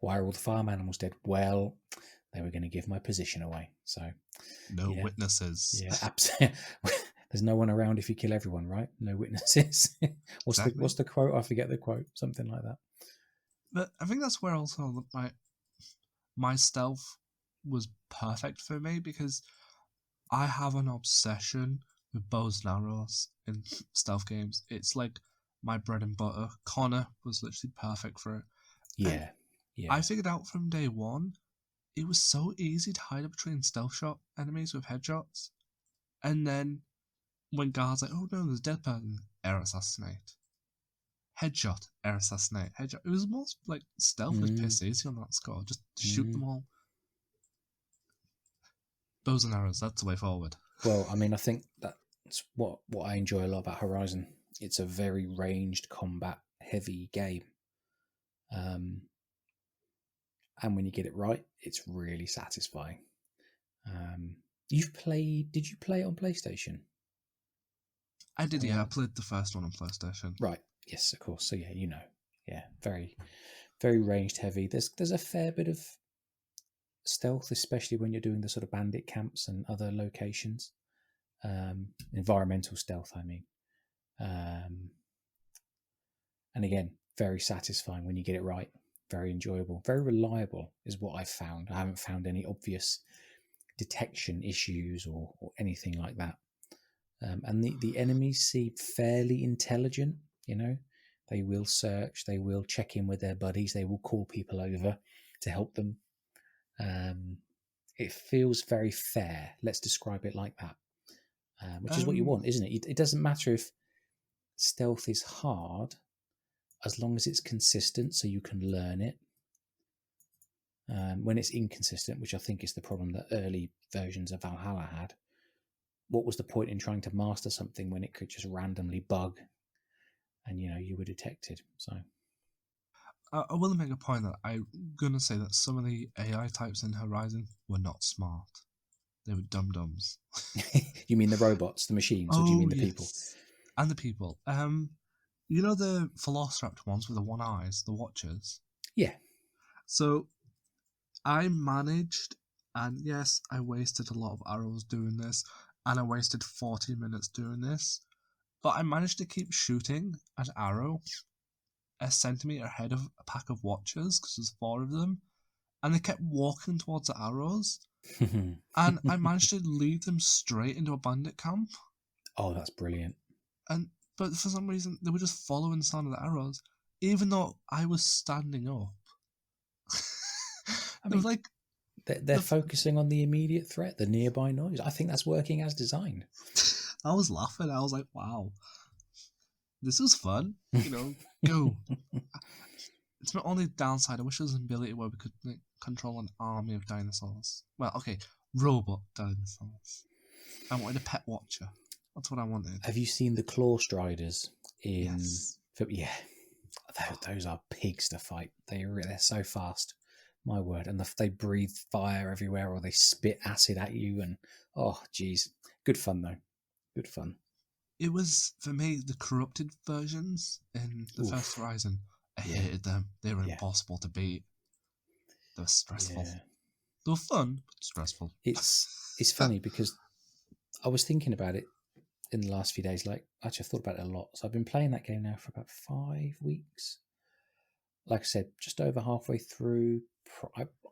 Why are all the farm animals dead? Well, they were going to give my position away. So no witnesses. Yeah, absolutely. There's no one around if you kill everyone, right? No witnesses. What's the quote? I forget the quote. Something like that. But I think that's where also my stealth was perfect for me, because I have an obsession with bows and arrows in stealth games. It's like my bread and butter. Connor was literally perfect for it. Yeah. I figured out from day one, it was so easy to hide between stealth shot enemies with headshots. And then when guards like, oh no, there's a dead person, air assassinate. Headshot, air assassinate, headshot. It was most like stealth was piss easy on that score. Just shoot them all. Bows and arrows, that's the way forward. Well, I mean, I think that's what I enjoy a lot about Horizon. It's a very ranged combat heavy game. And when you get it right, it's really satisfying. Did you play it on PlayStation? I did, yeah. I played the first one on PlayStation. Right. Yes, of course. So yeah, yeah, very, very ranged heavy. There's a fair bit of stealth, especially when you're doing the sort of bandit camps and other locations. Environmental stealth, I mean. And again, very satisfying when you get it right. Very enjoyable. Very reliable is what I've found. I haven't found any obvious detection issues or anything like that. And the enemies seem fairly intelligent, They will search, they will check in with their buddies, they will call people over to help them. It feels very fair. Let's describe it like that, which is what you want, isn't it? It doesn't matter if stealth is hard, as long as it's consistent so you can learn it. When it's inconsistent, which I think is the problem that early versions of Valhalla had, what was the point in trying to master something when it could just randomly bug and you were detected? So I will make a point that I'm gonna say that some of the AI types in Horizon were not smart. They were dum-dums. You mean the robots, the machines, or do you mean the people? And the people. You know the Velociraptor ones with the one eyes, the Watchers? Yeah. So I managed, and yes, I wasted a lot of arrows doing this, and I wasted 40 minutes doing this, but I managed to keep shooting an arrow a centimetre ahead of a pack of Watchers, because there's 4 of them, and they kept walking towards the arrows, and I managed to lead them straight into a bandit camp. Oh, that's brilliant. But for some reason, they were just following the sound of the arrows, even though I was standing up. I mean, like they're focusing on the immediate threat, the nearby noise. I think that's working as designed. I was laughing. I was like, wow, this is fun. Go. It's my only downside. I wish there was an ability where we could control an army of dinosaurs. Well, okay, robot dinosaurs. I wanted a pet watcher. That's what I wanted. Have you seen the Claw Striders in? Yes. Yeah, those are pigs to fight. They're so fast. My word, and they breathe fire everywhere, or they spit acid at you, and oh, geez, good fun though. Good fun. It was, for me, the corrupted versions in the first Horizon. I hated them. They were impossible to beat. They were stressful. Yeah. They were fun, but stressful. It's funny because I was thinking about it in the last few days. Like, actually, I've thought about it a lot. So I've been playing that game now for about 5 weeks. Like I said, just over halfway through.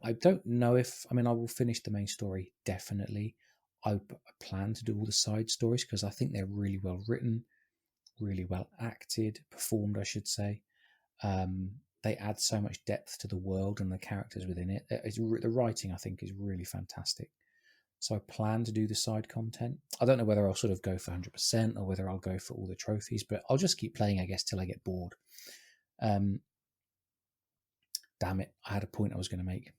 I don't know if... I mean, I will finish the main story, definitely. I plan to do all the side stories because I think they're really well written, really well acted, performed, I should say. They add so much depth to the world and the characters within it. The writing, I think, is really fantastic. So I plan to do the side content. I don't know whether I'll sort of go for 100% or whether I'll go for all the trophies, but I'll just keep playing, I guess, till I get bored. Damn it, I had a point I was going to make.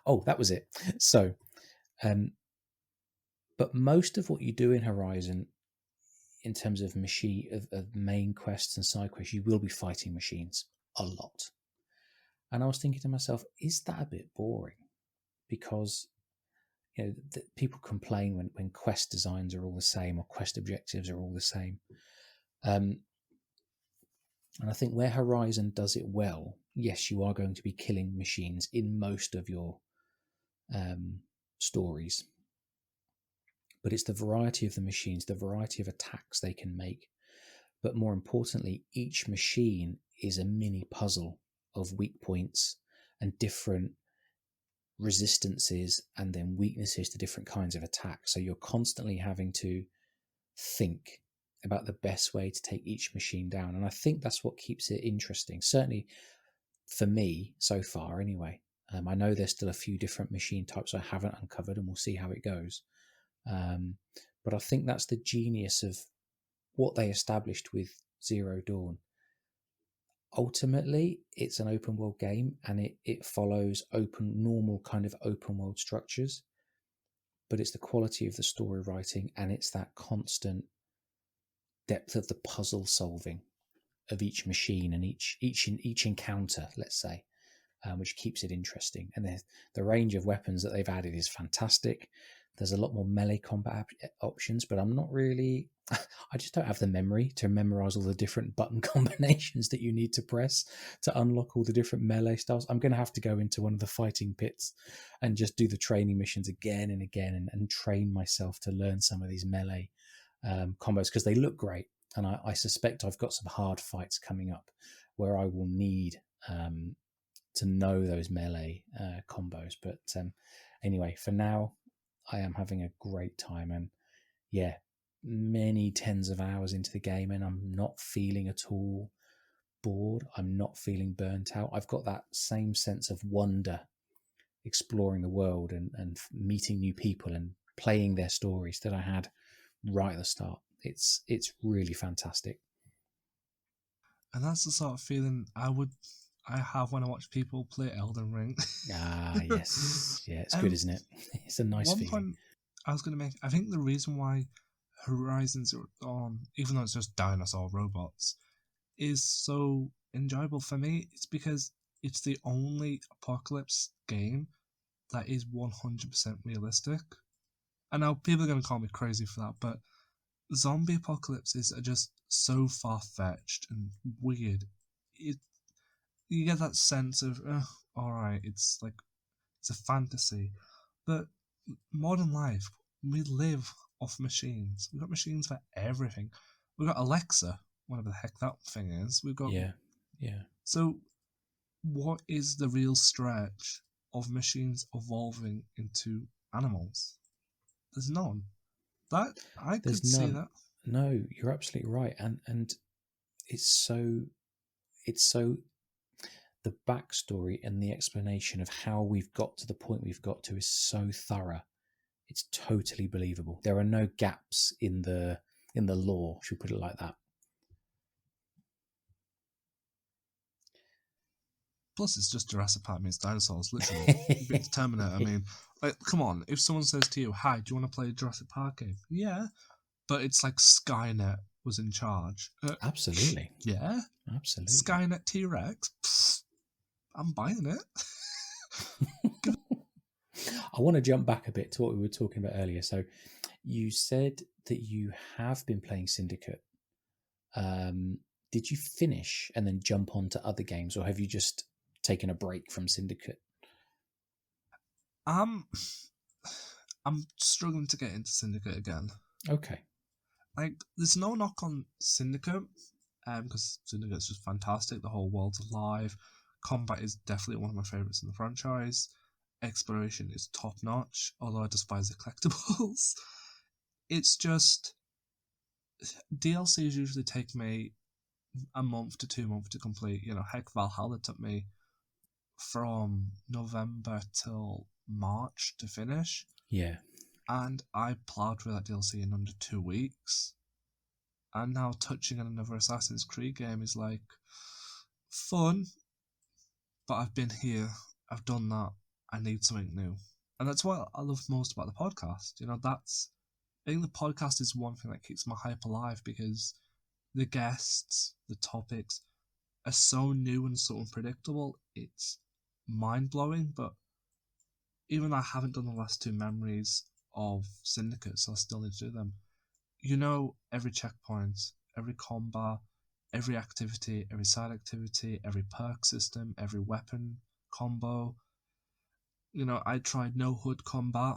Oh, that was it. So, um, but most of what you do in Horizon, in terms of of main quests and side quests, you will be fighting machines a lot. And I was thinking to myself, is that a bit boring? Because people complain when quest designs are all the same or quest objectives are all the same. Um, and I think where Horizon does it well, yes, you are going to be killing machines in most of your stories, but it's the variety of the machines, the variety of attacks they can make. But more importantly, each machine is a mini puzzle of weak points and different resistances and then weaknesses to different kinds of attacks. So you're constantly having to think about the best way to take each machine down. And I think that's what keeps it interesting. Certainly for me so far, anyway. I know there's still a few different machine types I haven't uncovered, and we'll see how it goes. But I think that's the genius of what they established with Zero Dawn. Ultimately, it's an open world game, and it follows normal kind of open world structures. But it's the quality of the story writing, and it's that constant depth of the puzzle solving of each machine and each encounter, let's say, which keeps it interesting. And the range of weapons that they've added is fantastic. There's a lot more melee combat options, but I'm not really. I just don't have the memory to memorize all the different button combinations that you need to press to unlock all the different melee styles. I'm going to have to go into one of the fighting pits and just do the training missions again and again and train myself to learn some of these melee combos because they look great. And I suspect I've got some hard fights coming up where I will need to know those melee combos. But anyway, for now, I am having a great time. And yeah, many tens of hours into the game, and I'm not feeling at all bored. I'm not feeling burnt out. I've got that same sense of wonder exploring the world and meeting new people and playing their stories that I had right at the start. It's really fantastic. And that's the sort of feeling I have when I watch people play Elden Ring. Ah, yes. Yeah, it's good, isn't it? It's a nice One feeling. point I was going to make, I think the reason why Horizon Zero Dawn, even though it's just dinosaur robots, is so enjoyable for me, it's because it's the only apocalypse game that is 100% realistic. I know people are going to call me crazy for that, but zombie apocalypses are just so far fetched and weird. It You get that sense of, all right, it's a fantasy, but modern life, we live off machines. We've got machines for everything. We've got Alexa, whatever the heck that thing is. We've got Yeah. So, what is the real stretch of machines evolving into animals? There's none. That I There's could see none. that. No, you're absolutely right. And it's so it's so the backstory and the explanation of how we've got to the point we've got to is so thorough. It's totally believable. There are no gaps in the lore, should we put it like that. Plus, it's just Jurassic Park meets dinosaurs, literally. Beats Terminator. I mean, like, come on. If someone says to you, "Hi, do you want to play a Jurassic Park game?" Yeah, but it's like Skynet was in charge. Absolutely. Yeah, Absolutely. Skynet T Rex. I'm buying it. I want to jump back a bit to what we were talking about earlier. So, you said that you have been playing Syndicate. Did you finish and then jump on to other games, or have you just taken a break from Syndicate? I'm I'm struggling to get into Syndicate again. Okay. Like, there's no knock on Syndicate, because Syndicate's just fantastic. The whole world's alive. Combat is definitely one of my favorites in the franchise. Exploration is top notch, although I despise the collectibles. It's just DLCs usually take me a month to 2 months to complete. Heck, Valhalla took me from November till March to finish, Yeah. and I plowed through that DLC in under 2 weeks. And now touching on another Assassin's Creed game is like fun, but I've been here, I've done that, I need something new. And that's what I love most about the podcast. I think the podcast is one thing that keeps my hype alive because the guests, the topics are so new and so unpredictable. It's mind blowing, but even though I haven't done the last two memories of Syndicate, so I still need to do them. Every checkpoint, every combat, every activity, every side activity, every perk system, every weapon combo. I tried no HUD combat,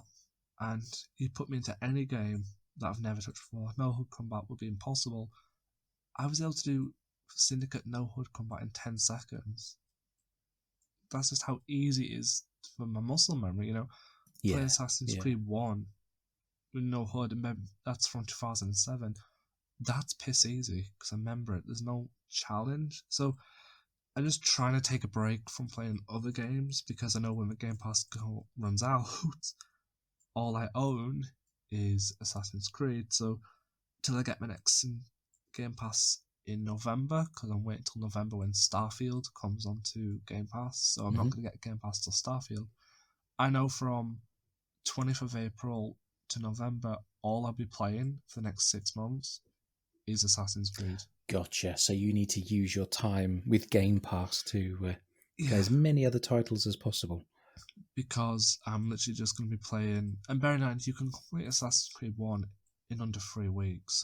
and you put me into any game that I've never touched before. No HUD combat would be impossible. I was able to do Syndicate no HUD combat in 10 seconds. That's just how easy it is for my muscle memory, Yeah. Play Assassin's Creed 1 with no HUD, and that's from 2007. That's piss easy because I remember it. There's no challenge. So I'm just trying to take a break from playing other games because I know when the Game Pass runs out, all I own is Assassin's Creed. So till I get my next Game Pass in November, because I'm waiting till November when Starfield comes onto Game Pass. So I'm not going to get Game Pass till Starfield. I know from 20th of April to November, all I'll be playing for the next 6 months is Assassin's Creed. Gotcha. So you need to use your time with Game Pass to play as many other titles as possible. Because I'm literally just going to be playing. And bear in mind, you can complete Assassin's Creed 1 in under 3 weeks.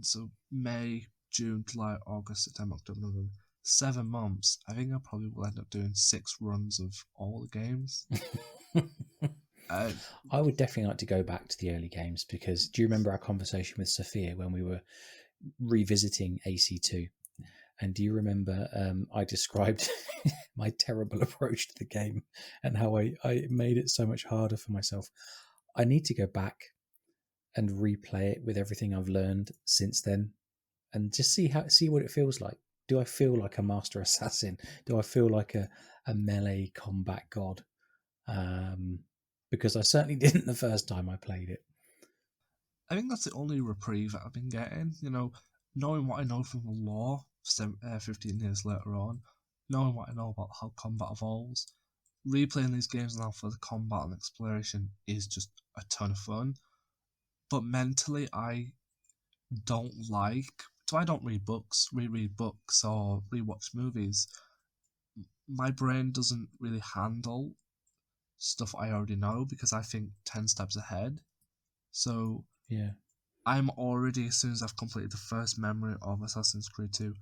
So May, June, July, August, September, October, November. 7 months. I think I probably will end up doing 6 runs of all the games. I would definitely like to go back to the early games because do you remember our conversation with Sophia when we were revisiting AC2? And do you remember I described my terrible approach to the game and how I made it so much harder for myself? I need to go back and replay it with everything I've learned since then and just see what it feels like. Do I feel like a master assassin? Do I feel like a melee combat god? Because I certainly didn't the first time I played it. I think that's the only reprieve I've been getting. Knowing what I know from the lore 15 years later on, knowing what I know about how combat evolves, replaying these games now for the combat and exploration is just a ton of fun. But mentally, I don't like. So I don't read books, reread books, or rewatch movies. My brain doesn't really handle stuff I already know because I think 10 steps ahead. So yeah, I'm already, as soon as I've completed the first memory of Assassin's Creed 2,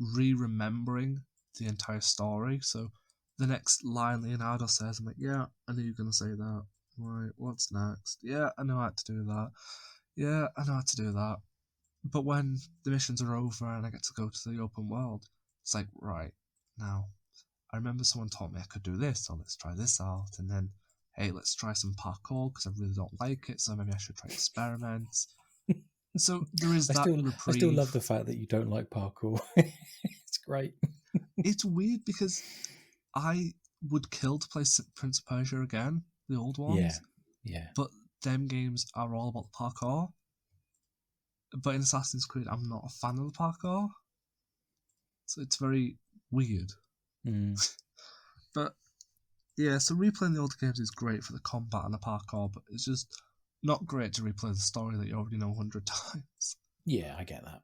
remembering the entire story. So the next line Leonardo says, I'm like, yeah, I knew you were going to say that. Right, what's next? Yeah, I know how to do that. Yeah, I know how to do that. But when the missions are over and I get to go to the open world, it's like, right, now, I remember someone taught me I could do this, so let's try this out. And then, hey, let's try some parkour because I really don't like it, so maybe I should try experiments. So there is that reprieve. I still love the fact that you don't like parkour. It's great. It's weird because I would kill to play Prince of Persia again, the old ones. Yeah. But them games are all about parkour. But in Assassin's Creed, I'm not a fan of the parkour. So it's very weird. But yeah, so replaying the older games is great for the combat and the parkour, but it's just not great to replay the story that you already know 100 times. Yeah, I get that.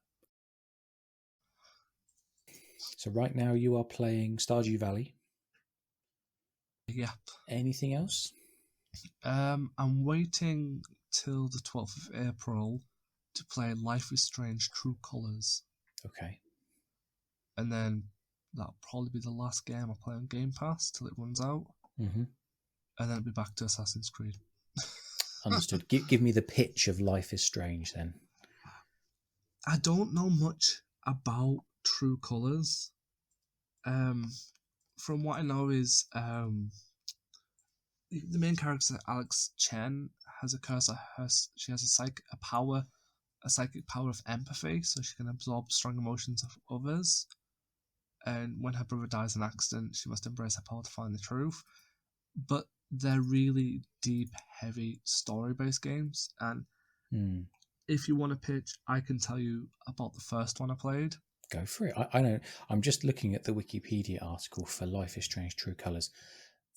So right now you are playing Stardew Valley. Yeah. Anything else? I'm waiting till the 12th of April to play Life is Strange True Colors. Okay. And then that'll probably be the last game I play on Game Pass till it runs out. Mm-hmm. And then it'll be back to Assassin's Creed. Understood. Give me the pitch of Life is Strange then. I don't know much about True Colors. From what I know is the main character, Alex Chen, has a curse. She has a psychic power of empathy, so she can absorb strong emotions of others. And when her brother dies in an accident, she must embrace her power to find the truth. But they're really deep, heavy, story-based games. And if you want to pitch, I can tell you about the first one I played. Go for it. I know. I'm just looking at the Wikipedia article for Life is Strange True Colors.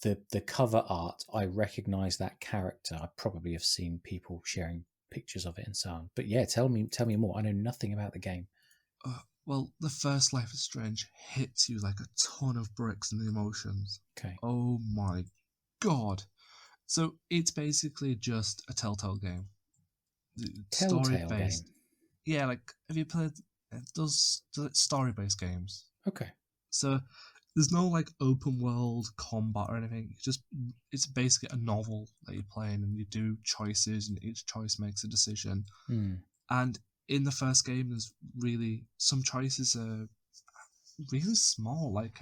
the cover art, I recognise that character. I probably have seen people sharing pictures of it and so on. But yeah, tell me more. I know nothing about the game. Well, the first Life is Strange hits you like a ton of bricks in the emotions. Okay. Oh my god. So it's basically just a Telltale game. Story Telltale based. game. Yeah, like, have you played those story based games? Okay. So there's no like open world combat or anything. It's basically a novel that you're playing, and you do choices, and each choice makes a decision. And in the first game, there's really some choices are really small. Like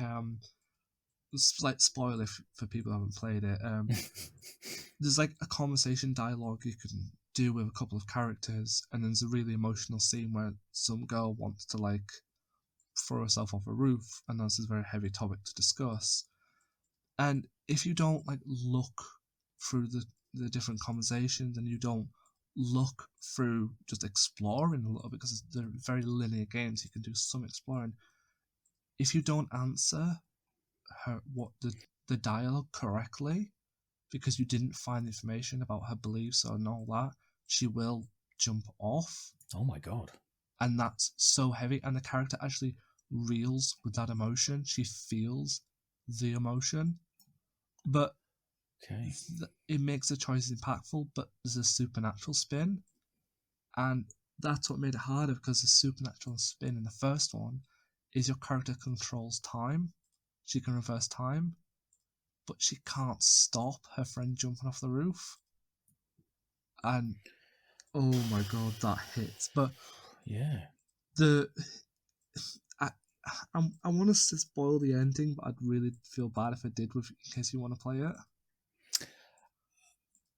slight spoiler for people who haven't played it. There's like a conversation dialogue you can do with a couple of characters, and there's a really emotional scene where some girl wants to like throw herself off a roof, and this is a very heavy topic to discuss. And if you don't like look through the different conversations, and you don't look through just exploring a little bit, because they're very linear games, you can do some exploring. If you don't answer the dialogue correctly, because you didn't find information about her beliefs and all that, she will jump off. Oh my god. And that's so heavy. And the character actually reels with that emotion. She feels the emotion. But okay, it makes the choices impactful, but there's a supernatural spin. And that's what made it harder, because the supernatural spin in the first one is your character controls time. She can reverse time, but she can't stop her friend jumping off the roof. And oh my god, that hits. But yeah, I I want to spoil the ending, but I'd really feel bad if I did, in case you want to play it.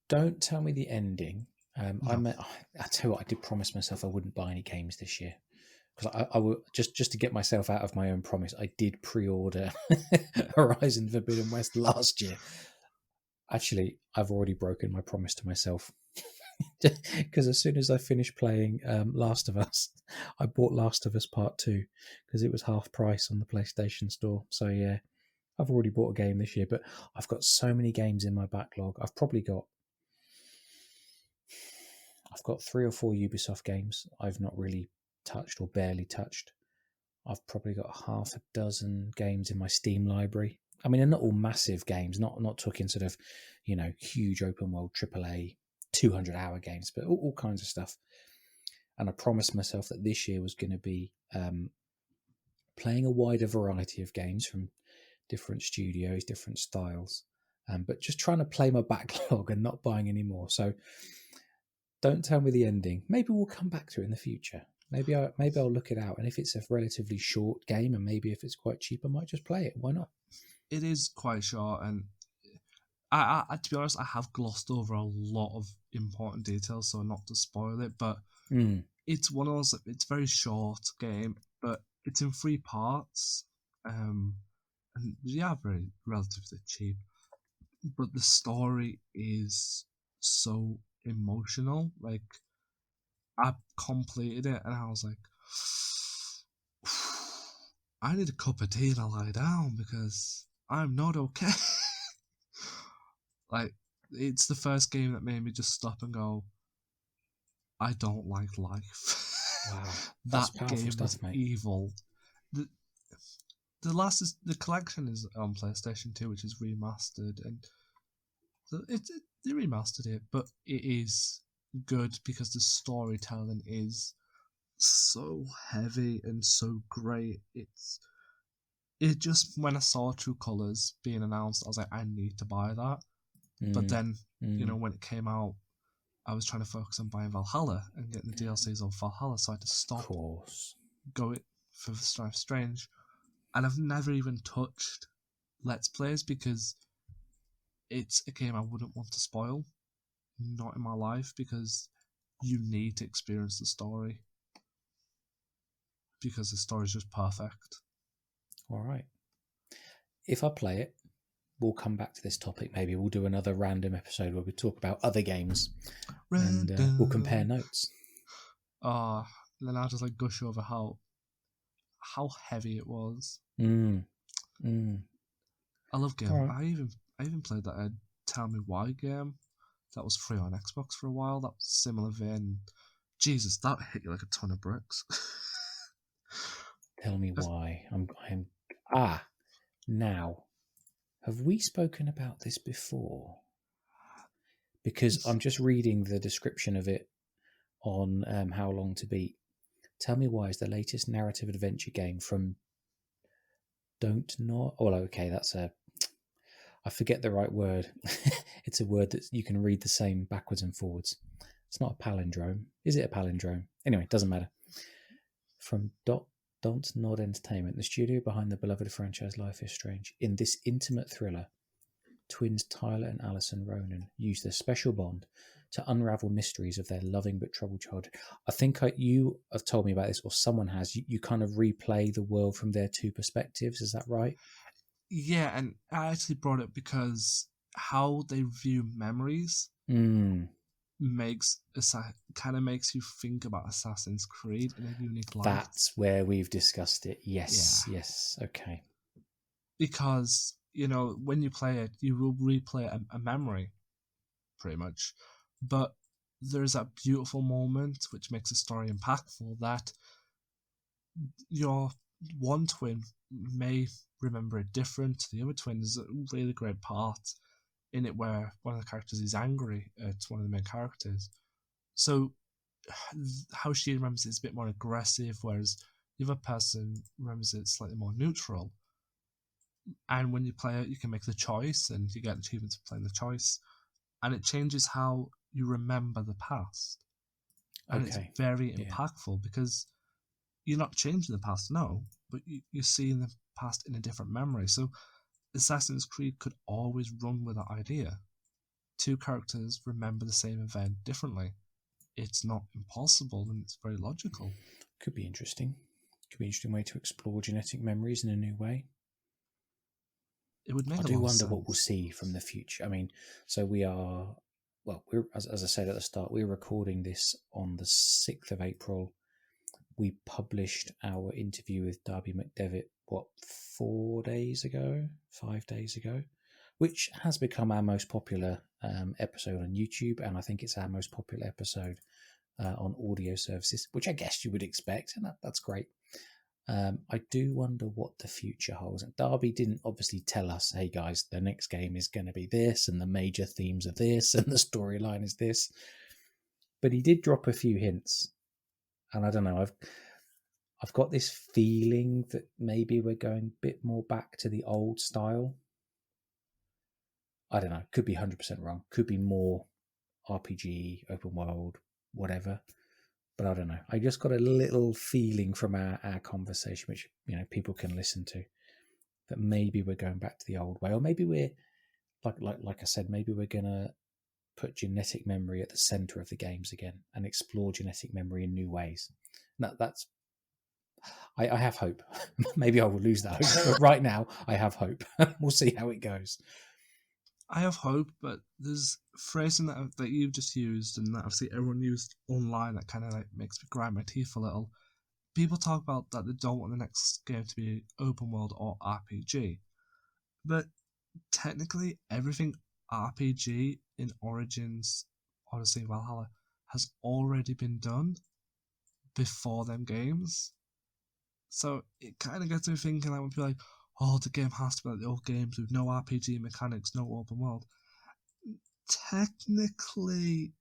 Don't tell me the ending. No. I tell you what, I did promise myself I wouldn't buy any games this year, because I will just to get myself out of my own promise. I did pre-order Horizon Forbidden West last year. Actually, I've already broken my promise to myself, because as soon as I finished playing Last of Us, I bought Last of Us Part 2 because it was half price on the PlayStation Store. So yeah, I've already bought a game this year, but I've got so many games in my backlog. I've got 3 or 4 Ubisoft games I've not really touched or barely touched. I've probably got half a dozen games in my Steam library. I mean, they're not all massive games, not talking sort of, huge open world AAA 200-hour games, but all kinds of stuff. And I promised myself that this year was going to be playing a wider variety of games from different studios, different styles, but just trying to play my backlog and not buying any more. So don't tell me the ending. Maybe we'll come back to it in the future. Maybe I'll look it out, and if it's a relatively short game, and maybe if it's quite cheap, I might just play it. Why not? It is quite short, and I to be honest, I have glossed over a lot of important details, so not to spoil it. But it's one of those. It's a very short game, but it's in 3 parts, and yeah, very relatively cheap. But the story is so emotional. Like, I completed it, and I was like, I need a cup of tea and I lie down, because I'm not okay. Like, it's the first game that made me just stop and go, I don't like life. Wow, that's That powerful game was stuff, mate. evil. The the collection is on PlayStation 2, which is remastered, and so they remastered it, but it is good because the storytelling is so heavy and so great. It just, when I saw True Colors being announced, I was like, I need to buy that. But then, when it came out, I was trying to focus on buying Valhalla and getting the DLCs of Valhalla, so I had to stop going for Life Strange. And I've never even touched Let's Plays, because it's a game I wouldn't want to spoil. Not in my life, because you need to experience the story, because the story is just perfect. All right. If I play it, we'll come back to this topic. Maybe we'll do another random episode where we talk about other games and we'll compare notes. Then I'll just like gush over how heavy it was. I love games. Right. I even played that Tell Me Why game that was free on Xbox for a while. That was similar vein. Jesus, that hit you like a ton of bricks. Tell me why. I'm now. Have we spoken about this before? Because I'm just reading the description of it on How Long to Beat. Tell Me Why is the latest narrative adventure game from Don't Know. Oh, well, okay, that's a. I forget the right word. It's a word that you can read the same backwards and forwards. It's not a palindrome. Is it a palindrome? Anyway, it doesn't matter. From Don't Nod Entertainment, the studio behind the beloved franchise Life is Strange. In this intimate thriller, twins Tyler and Alison Ronan use their special bond to unravel mysteries of their loving but troubled childhood. I think you have told me about this, or someone has. You kind of replay the world from their two perspectives. Is that right? Yeah, and I actually brought it because how they view memories makes kind of makes you think about Assassin's Creed in a unique light. That's where we've discussed it. Yeah. Yes. Okay. Because, when you play it, you will replay a memory, pretty much. But there's that beautiful moment which makes the story impactful that your one twin may remember it different to the other twin. There's a really great part in it where one of the characters is angry at one of the main characters. So how she remembers it is a bit more aggressive, whereas the other person remembers it slightly more neutral. And when you play it, you can make the choice, and you get achievements for playing the choice, and it changes how you remember the past. And it's very impactful because you're not changing the past, no, but you're seeing the past in a different memory. So Assassin's Creed could always run with that idea. Two characters remember the same event differently. It's not impossible, and it's very logical. Could be interesting. Could be an interesting way to explore genetic memories in a new way. It would make I a do lot of wonder sense. what we'll see from the future. I mean, so we're as I said at the start, we're recording this on the 6th of April. We published our interview with Darby McDevitt, 5 days ago, which has become our most popular episode on YouTube, and I think it's our most popular episode on audio services, which I guess you would expect, and that's great. I do wonder what the future holds. And Darby didn't obviously tell us, hey guys, the next game is going to be this, and the major themes are this, and the storyline is this. But he did drop a few hints, and I don't know. I've got this feeling that maybe we're going a bit more back to the old style. I don't know. Could be 100% wrong. Could be more RPG, open world, whatever. But I don't know. I just got a little feeling from our conversation, which people can listen to, that maybe we're going back to the old way, or maybe we're like I said, maybe we're gonna put genetic memory at the center of the games again and explore genetic memory in new ways. That's I have hope. Maybe I will lose that hope, but right now I have hope. We'll see how it goes. I have hope, but there's phrasing that you've just used and that I've seen everyone used online that kind of makes me grind my teeth a little. People talk about that they don't want the next game to be open world or RPG, but technically everything RPG in Origins, Odyssey, and Valhalla has already been done before them games. So it kind of gets me thinking that when people are like, oh, the game has to be like the old games with no RPG mechanics, no open world. Technically,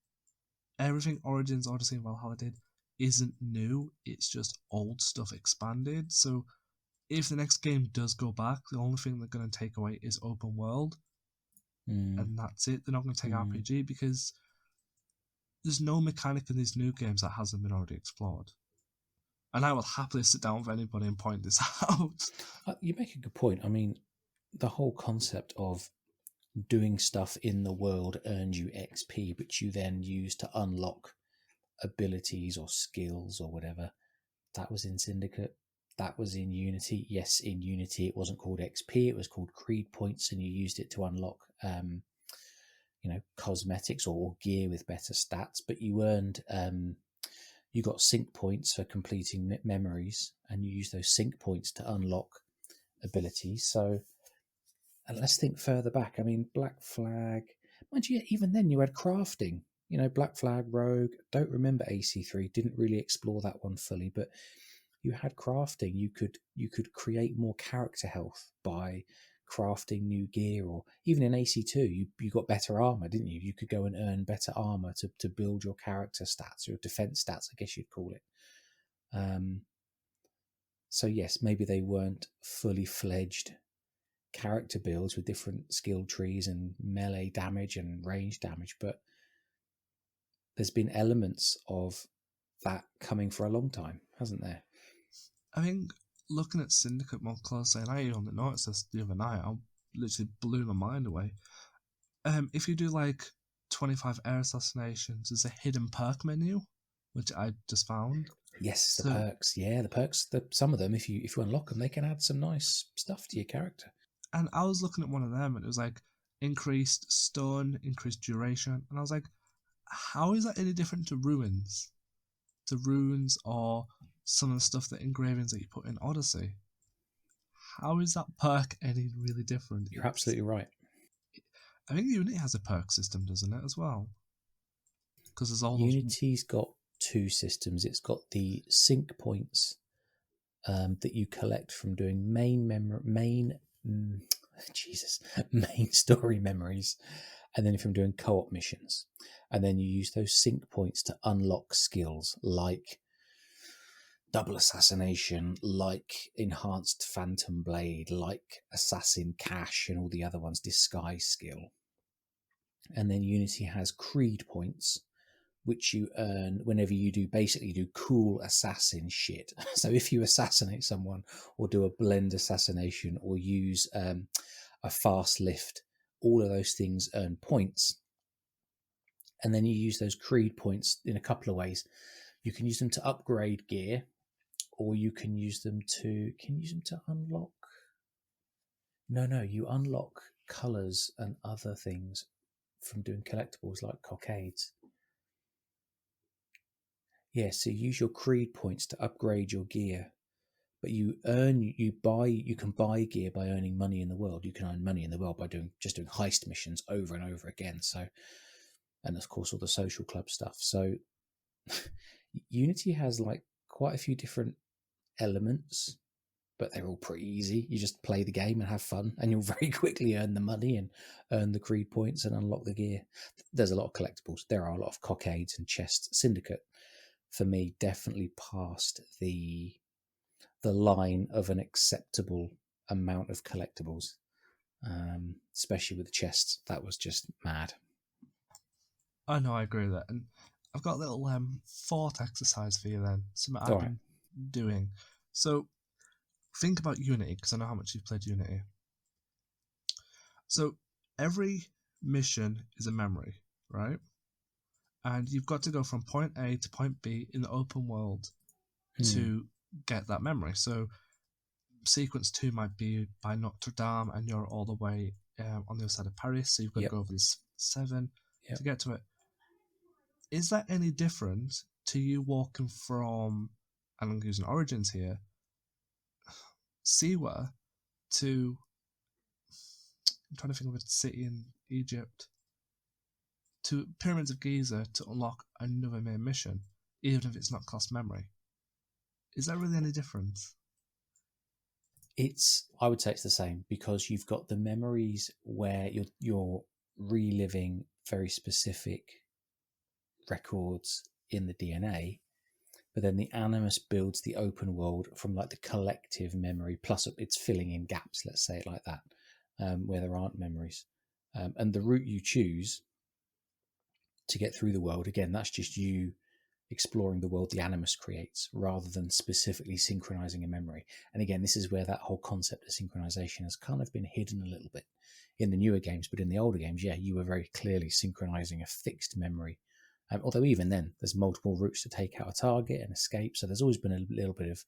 everything Origins, Odyssey, and Valhalla did isn't new. It's just old stuff expanded. So if the next game does go back, the only thing they're going to take away is open world, and that's it. They're not going to take RPG because there's no mechanic in these new games that hasn't been already explored. And I will happily sit down with anybody and point this out. You make a good point. I mean, the whole concept of doing stuff in the world earns you XP, which you then use to unlock abilities or skills or whatever. That was in Syndicate. That was in Unity. Yes, in Unity it wasn't called XP, it was called Creed Points, and you used it to unlock cosmetics or gear with better stats, but you earned you got sync points for completing memories, and you use those sync points to unlock abilities. So And let's think further back. I mean, Black Flag, mind you, even then you had crafting. You know, Black Flag, Rogue. Don't remember AC3. Didn't really explore that one fully, but you had crafting. You could create more character health by crafting new gear, or even in AC2, you got better armor, didn't you? You could go and earn better armor to build your character stats, your defense stats, I guess you'd call it. So yes, maybe they weren't fully fledged character builds with different skill trees and melee damage and range damage, but there's been elements of that coming for a long time, hasn't there? I think looking at Syndicate more closely, and I only noticed this the other night, I literally blew my mind away. If you do like 25 air assassinations, there's a hidden perk menu, which I just found. Yes, the So, perks. Yeah, the perks. Some of them, if you unlock them, they can add some nice stuff to your character. and I was looking at one of them, and it was like increased stun, increased duration, and I was like, how is that any different to ruins? To runes or some of the stuff that engravings that you put in Odyssey? How is that perk any really different? You're absolutely right. I think Unity has a perk system, doesn't it, as well? Because there's all those. Unity's got two systems. It's got the sync points that you collect from doing main story memories, and then from doing co-op missions, and then you use those sync points to unlock skills like double assassination, like enhanced phantom blade, like assassin cash, and all the other ones, disguise skill. And then Unity has creed points, which you earn whenever you do cool assassin shit. So if you assassinate someone, or do a blend assassination, or use a fast lift, all of those things earn points. And then you use those creed points in a couple of ways. You can use them to upgrade gear, or you can use them to unlock. No, you unlock colors and other things from doing collectibles like cockades. Yeah, so you use your creed points to upgrade your gear, but you can buy gear by earning money in the world. You can earn money in the world by doing heist missions over and over again. So, and of course all the social club stuff. So Unity has like quite a few different elements, but they're all pretty easy. You just play the game and have fun, and you'll very quickly earn the money and earn the creed points and unlock the gear. There's a lot of collectibles. There are a lot of cockades and chests. Syndicate, for me, definitely passed the line of an acceptable amount of collectibles, especially with the chests. That was just mad. I know, I agree with that. And I've got a little thought exercise for you then, something I've All right. been doing. So think about Unity, because I know how much you've played Unity. So every mission is a memory, right? And you've got to go from point A to point B in the open world to get that memory. So sequence 2 might be by Notre Dame, and you're all the way on the other side of Paris, so you've got to go over this 7 to get to it. Is that any different to you walking from, and I'm using Origins here, Siwa to, I'm trying to think of a city in Egypt, to Pyramids of Giza to unlock another main mission, even if it's not class memory? Is that really any different? I would say it's the same, because you've got the memories where you're reliving very specific records in the DNA, but then the Animus builds the open world from like the collective memory, plus it's filling in gaps, let's say it like that, where there aren't memories. And the route you choose to get through the world, again, that's just you exploring the world the Animus creates, rather than specifically synchronizing a memory. And again, this is where that whole concept of synchronization has kind of been hidden a little bit in the newer games, but in the older games, yeah, you were very clearly synchronizing a fixed memory. Although even then, there's multiple routes to take out a target and escape, so there's always been a little bit of.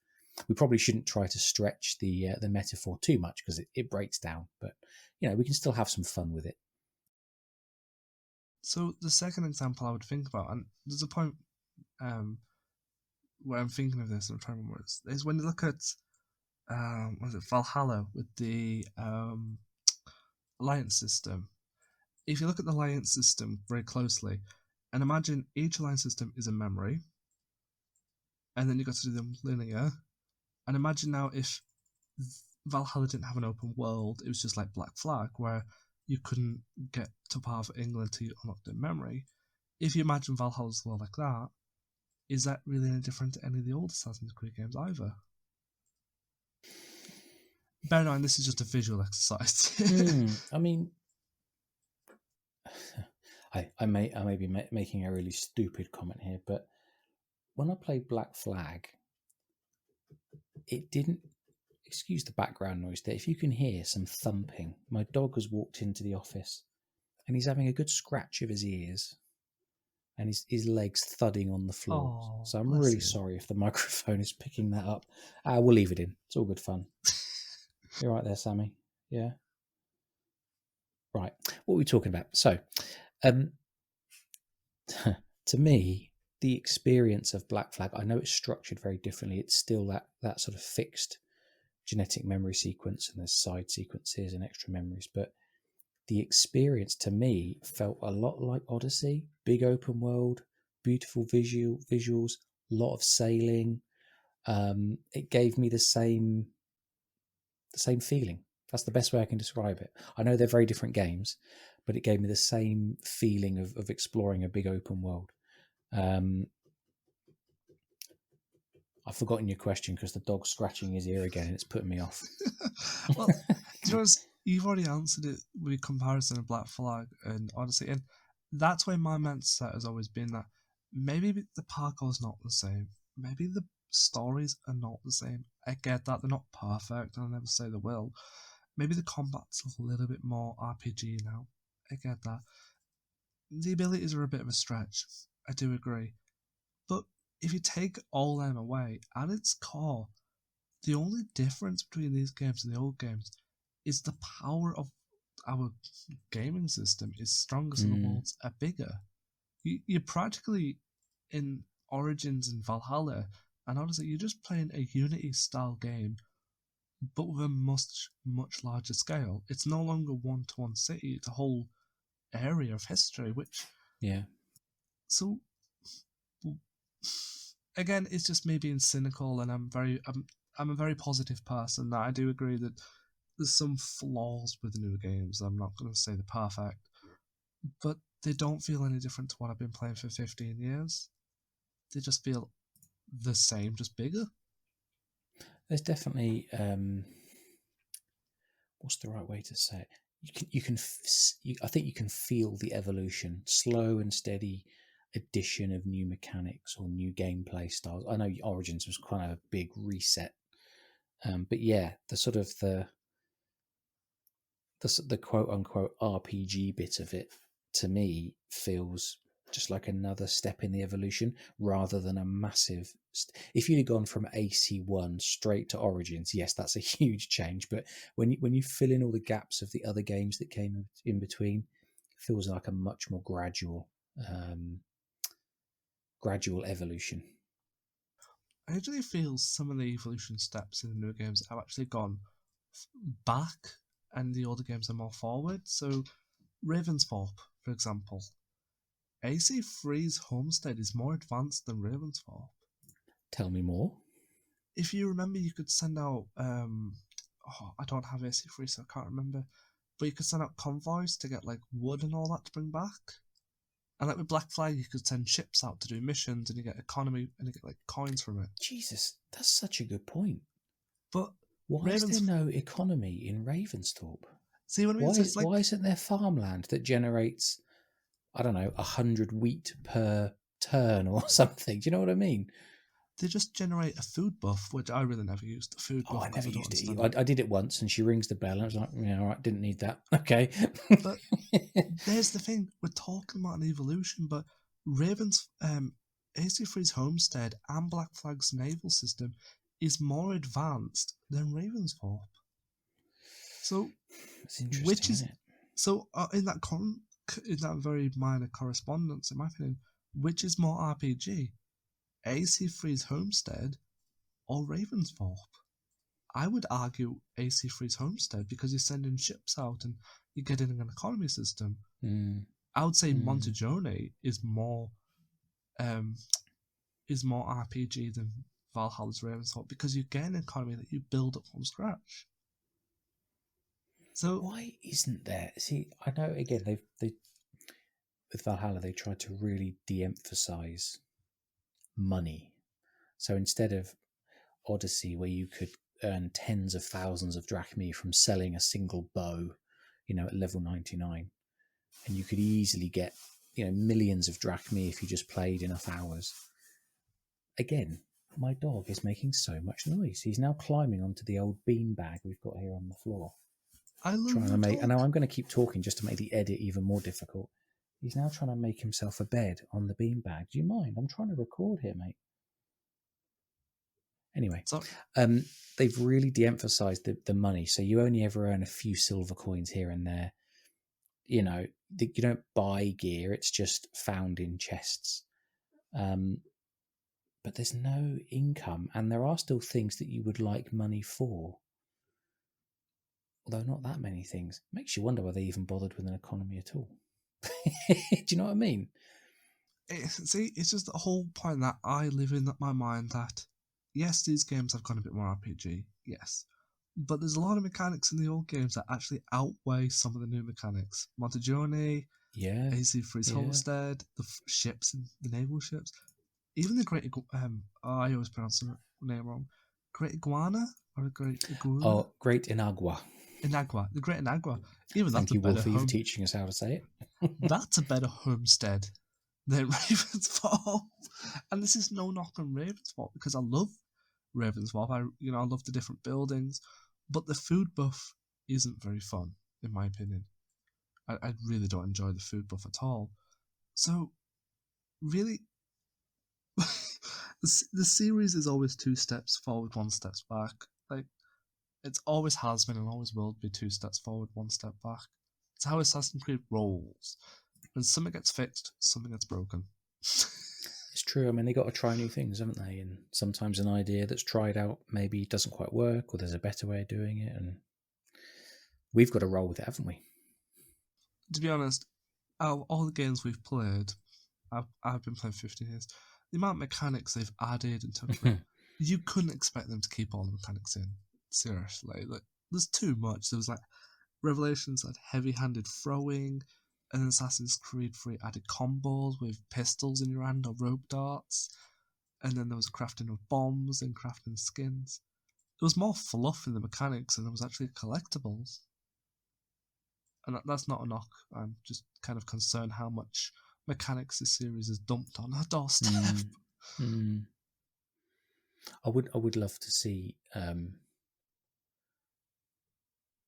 We probably shouldn't try to stretch the metaphor too much, because it breaks down, but we can still have some fun with it. So the second example I would think about, and there's a point where I'm thinking of this, and I'm trying to remember it, is when you look at was it Valhalla with the alliance system. If you look at the alliance system very closely, and imagine each alliance system is a memory, and then you got to do them linear. And imagine now if Valhalla didn't have an open world, it was just like Black Flag, where you couldn't get to part of England till you unlocked a memory. If you imagine Valhalla's world like that, is that really any different to any of the old Assassin's Creed games either? Bear in mind, this is just a visual exercise. I mean, I may be making a really stupid comment here, but when I played Black Flag, it didn't. Excuse the background noise there. If you can hear some thumping, my dog has walked into the office and he's having a good scratch of his ears and his legs thudding on the floor. Oh, so I'm bless really him. sorry if the microphone is picking that up. We'll leave it in. It's all good fun. You're right there, Sammy. Yeah. Right. What are we talking about? So, to me, the experience of Black Flag, I know it's structured very differently. It's still that sort of fixed genetic memory sequence, and there's side sequences and extra memories, but the experience to me felt a lot like Odyssey. Big open world, beautiful visuals, a lot of sailing. It gave me the same feeling. That's the best way I can describe it. I know they're very different games, but it gave me the same feeling of exploring a big open world. I've forgotten your question because the dog's scratching his ear again and it's putting me off. Well, do you know, you've already answered it with comparison of Black Flag and Odyssey, and that's why my mindset has always been that maybe the parkour's not the same, maybe the stories are not the same. I get that they're not perfect, and I'll never say they will. Maybe the combat's a little bit more RPG now. I get that. The abilities are a bit of a stretch. I do agree. But if you take all them away, at its core, the only difference between these games and the old games is the power of our gaming system is stronger, so the worlds are bigger. You're practically in Origins and Valhalla, and honestly, you're just playing a Unity style game, but with a much larger scale. It's no longer one-to-one city; it's a whole area of history. Which, yeah. So again, it's just me being cynical, and I'm a very positive person. That I do agree that there's some flaws with the new games. I'm not going to say they're perfect, but they don't feel any different to what I've been playing for 15 years. They just feel the same, just bigger. There's definitely what's the right way to say it? I think you can feel the evolution, slow and steady addition of new mechanics or new gameplay styles. I know Origins was kind of a big reset, but yeah, the sort of the quote unquote RPG bit of it to me feels just like another step in the evolution rather than a massive. If you'd have gone from AC1 straight to Origins, yes, that's a huge change. But when you fill in all the gaps of the other games that came in between, it feels like a much more gradual evolution. I actually feel some of the evolution steps in the new games have actually gone back, and the older games are more forward. So, Ravensthorpe, for example, AC3's Homestead is more advanced than Ravensthorpe. Tell me more. If you remember, you could send out. I don't have AC3, so I can't remember. But you could send out convoys to get like wood and all that to bring back. And like with Black Flag, you could send ships out to do missions, and you get economy, and you get like coins from it. Jesus, that's such a good point. But why is there no economy in Ravensthorpe? See what I mean? Why isn't there farmland that generates, I don't know, 100 wheat per turn or something? Do you know what I mean? They just generate a food buff, which I really never used. The food buff. I never used it. I did it once, and she rings the bell, and I was like, "Yeah, all right, didn't need that." Okay. But there's the thing: we're talking about an evolution, but Raven's AC3's Homestead and Black Flag's naval system is more advanced than Ravensthorpe. So, it's interesting, which is isn't it? So in that very minor correspondence, in my opinion, which is more RPG? AC3's Homestead or Ravensthorpe? I would argue AC3's Homestead, because you're sending ships out and you're getting an economy system. I would say Montegione is more RPG than Valhalla's Ravensfall, because you get an economy that you build up from scratch. So why isn't there? See, I know again they with Valhalla they tried to really de-emphasize money. So instead of Odyssey, where you could earn tens of thousands of drachmae from selling a single bow, at level 99, and you could easily get, millions of drachmae if you just played enough hours. Again, my dog is making so much noise. He's now climbing onto the old bean bag we've got here on the floor. I love trying to make. And now I'm going to keep talking just to make the edit even more difficult. He's now trying to make himself a bed on the bean bag. Do you mind? I'm trying to record here, mate. Anyway, they've really de-emphasized the money, so you only ever earn a few silver coins here and there. You don't buy gear; it's just found in chests. But there's no income, and there are still things that you would like money for. Although not that many things. Makes you wonder why they even bothered with an economy at all. Do you know what I mean? It's just the whole point that I live in my mind that, yes, these games have gone a bit more RPG, yes. But there's a lot of mechanics in the old games that actually outweigh some of the new mechanics. Montegione, AC3's Homestead, the ships, and the naval ships. Even the Great I always pronounce the name wrong. Great Iguana? Or Great Iguana? Oh, Great Inagua. Inagua. The Great Inagua. Even Thank that's you, a better Wolfie, for teaching us how to say it. That's a better homestead than Ravensfall. And this is no knock on Ravensfall, because I love Ravensfall. I love the different buildings, but the food buff isn't very fun, in my opinion. I really don't enjoy the food buff at all. So, really, the series is always 2 steps forward, 1 step back. Like, it always has been and always will be 2 steps forward, 1 step back. It's how Assassin's Creed rolls. When something gets fixed, something gets broken. It's true. I mean, they got to try new things, haven't they? And sometimes an idea that's tried out maybe doesn't quite work, or there's a better way of doing it, and we've got to roll with it, haven't we? To be honest, out of all the games we've played, I've been playing 15 years, the amount of mechanics they've added in terms of, you couldn't expect them to keep all the mechanics in. Seriously, there's too much. There was Revelations had heavy-handed throwing, and then Assassin's Creed 3 added combos with pistols in your hand or rope darts, and then there was crafting of bombs and crafting skins. There was more fluff in the mechanics, and there was actually collectibles. And that's not a knock. I'm just kind of concerned how much mechanics this series has dumped on our doorstep. I would love to see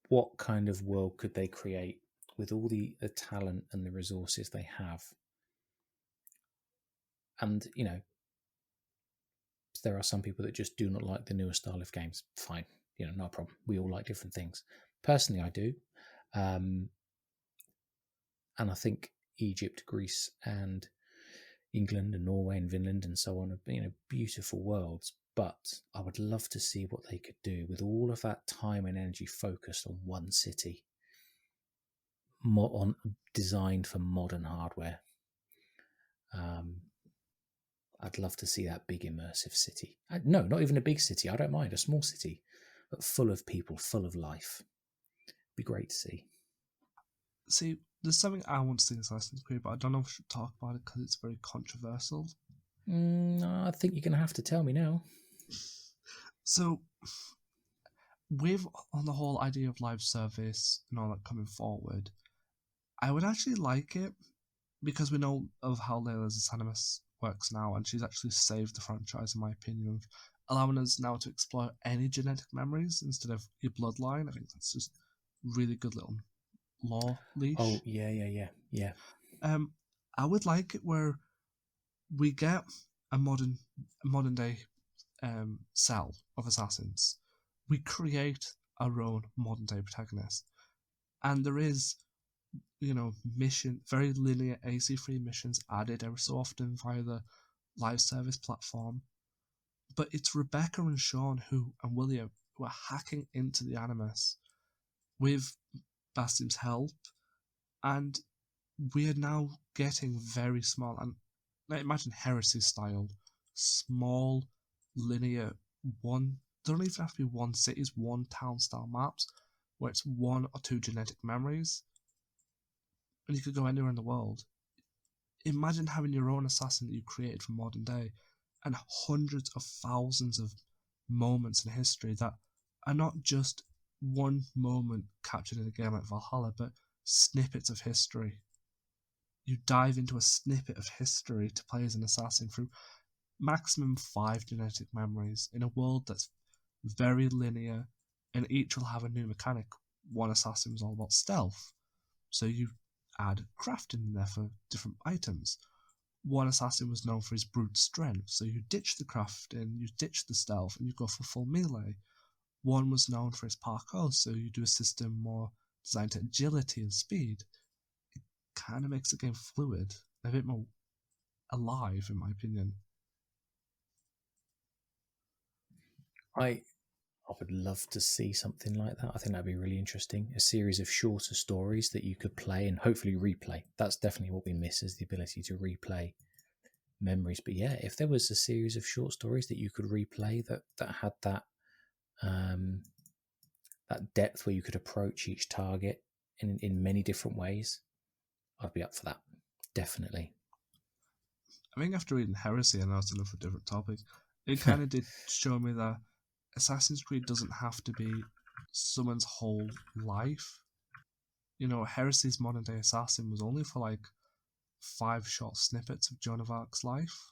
what kind of world could they create with all the talent and the resources they have. And, there are some people that just do not like the newer style of games. Fine, no problem. We all like different things. Personally, I do. And I think Egypt, Greece, and England and Norway and Finland and so on have beautiful worlds. But I would love to see what they could do with all of that time and energy focused on one city, designed for modern hardware. I'd love to see that big immersive city. No, not even a big city. I don't mind a small city, but full of people, full of life. Be great to see. See, there's something I want to see in Assassin's Creed, but I don't know if I should talk about it because it's very controversial. I think you're going to have to tell me now. So, on the whole idea of live service and all that coming forward, I would actually like it, because we know of how Layla's Animus works now, and she's actually saved the franchise, in my opinion, of allowing us now to explore any genetic memories instead of your bloodline. I think that's just really good little lore leash. Oh, yeah. I would like it where we get a modern day cell of assassins. We create our own modern day protagonist, and there is, very linear AC3 missions added every so often via the live service platform. But it's Rebecca and Sean and William were hacking into the Animus with Bastium's help, and we are now getting very small, and like, imagine Heresy style, small, linear, one, there don't even have to be one cities, one town style maps, where it's one or two genetic memories, and you could go anywhere in the world. Imagine having your own assassin that you created from modern day, and hundreds of thousands of moments in history that are not just one moment captured in a game like Valhalla, but snippets of history. You dive into a snippet of history to play as an assassin through maximum 5 genetic memories in a world that's very linear, and each will have a new mechanic. One assassin was all about stealth, so you add crafting in there for different items. One assassin was known for his brute strength, so you ditch the crafting, you ditch the stealth, and you go for full melee. One was known for his parkour, so you do a system more designed to agility and speed. It kind of makes the game fluid, a bit more alive, in my opinion. I would love to see something like that. I think that'd be really interesting. A series of shorter stories that you could play and hopefully replay. That's definitely what we miss, is the ability to replay memories. But yeah, if there was a series of short stories that you could replay that had that that depth where you could approach each target in many different ways, I'd be up for that. Definitely. I think after reading Heresy, and I was looking for a different topic, it kind of did show me that Assassin's Creed doesn't have to be someone's whole life. You know, Heresy's modern day assassin was only for like 5 short snippets of Joan of Arc's life.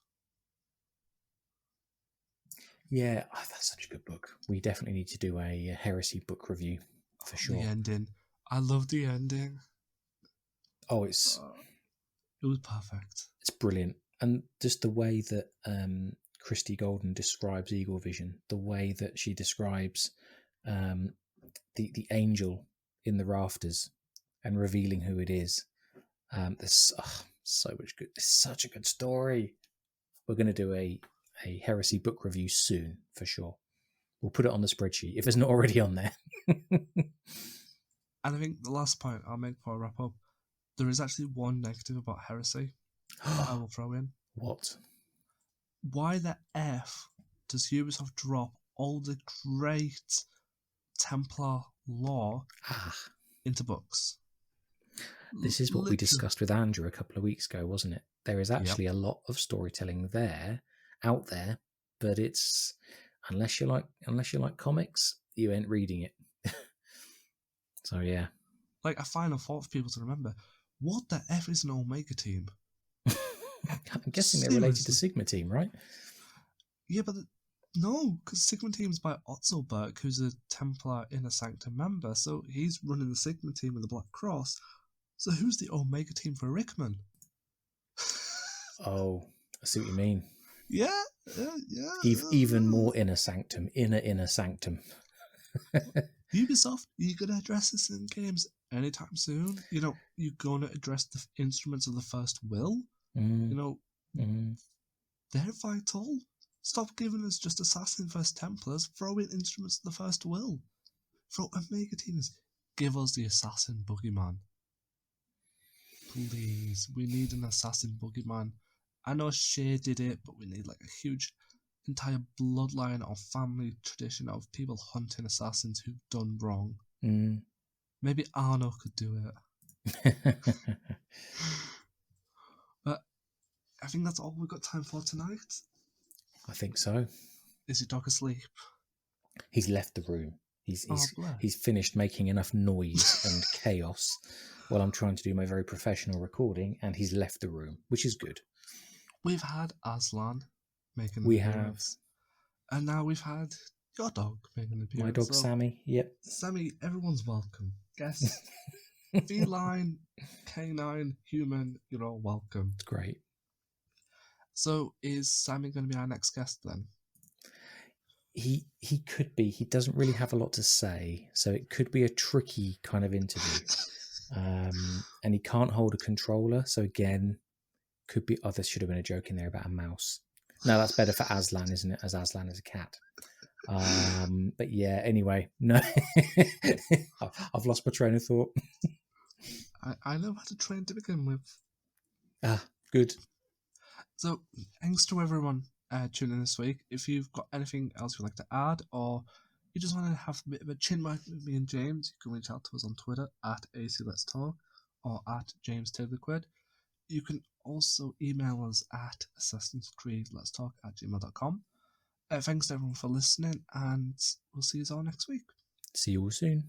Yeah, that's such a good book. We definitely need to do a Heresy book review for sure. The ending. I love the ending. Oh, it was perfect. It's brilliant. And just the way that Christy Golden describes Eagle Vision, the way that she describes the angel in the rafters and revealing who it is. There's so much good. It's such a good story. We're going to do a Heresy book review soon for sure. We'll put it on the spreadsheet if it's not already on there. And I think the last point I'll make before I wrap up, there is actually one negative about Heresy that I will throw in. What? Why the F does Ubisoft drop all the great Templar lore into books? This is what we discussed with Andrew a couple of weeks ago, wasn't it? There is actually a lot of storytelling out there, but it's unless you like comics, you ain't reading it. So yeah. Like, a final thought for people to remember: what the F is an Omega team? I'm guessing they're related to Sigma Team, right? Yeah, but no, because Sigma Team's by Otzelberg, who's a Templar Inner Sanctum member, so he's running the Sigma Team with the Black Cross. So who's the Omega Team for Rickman? Oh, I see what you mean. Yeah. Even more Inner Sanctum. Inner Sanctum. Ubisoft, you gonna address this in games anytime soon? You know, you're gonna address the instruments of the First Will? You know, they're vital. Stop giving us just Assassin vs Templars. Throw in instruments of the First Will. Throw Omega Teams. Give us the Assassin Boogeyman. Please, we need an Assassin Boogeyman. I know Shea did it, but we need like a huge entire bloodline or family tradition of people hunting assassins who've done wrong. Maybe Arno could do it. But I think that's all we've got time for tonight. I think so. Is your dog asleep? He's left the room. He's finished making enough noise and chaos while I'm trying to do my very professional recording, and he's left the room, which is good. We've had Aslan making an appearance. And now we've had your dog making an appearance. My dog, Sammy, yep. Sammy, everyone's welcome. Guest, feline, canine, human, you're all welcome. It's great. So is Sammy going to be our next guest then? He could be. He doesn't really have a lot to say, so it could be a tricky kind of interview. And he can't hold a controller, so again, could be. Oh, there should have been a joke in there about a mouse. No, that's better for Aslan, isn't it? As Aslan is a cat. But yeah, anyway, no, I've lost my train of thought. I know how to train to begin with. Good. So thanks to everyone tuning in this week. If you've got anything else you'd like to add, or you just want to have a bit of a chin wag with me and James, you can reach out to us on Twitter at AC Let's Talk or at James Taylorquid. You can also email us at Assassin's Creed Let's Talk at gmail.com. Thanks to everyone for listening, and we'll see you all next week. See you all soon.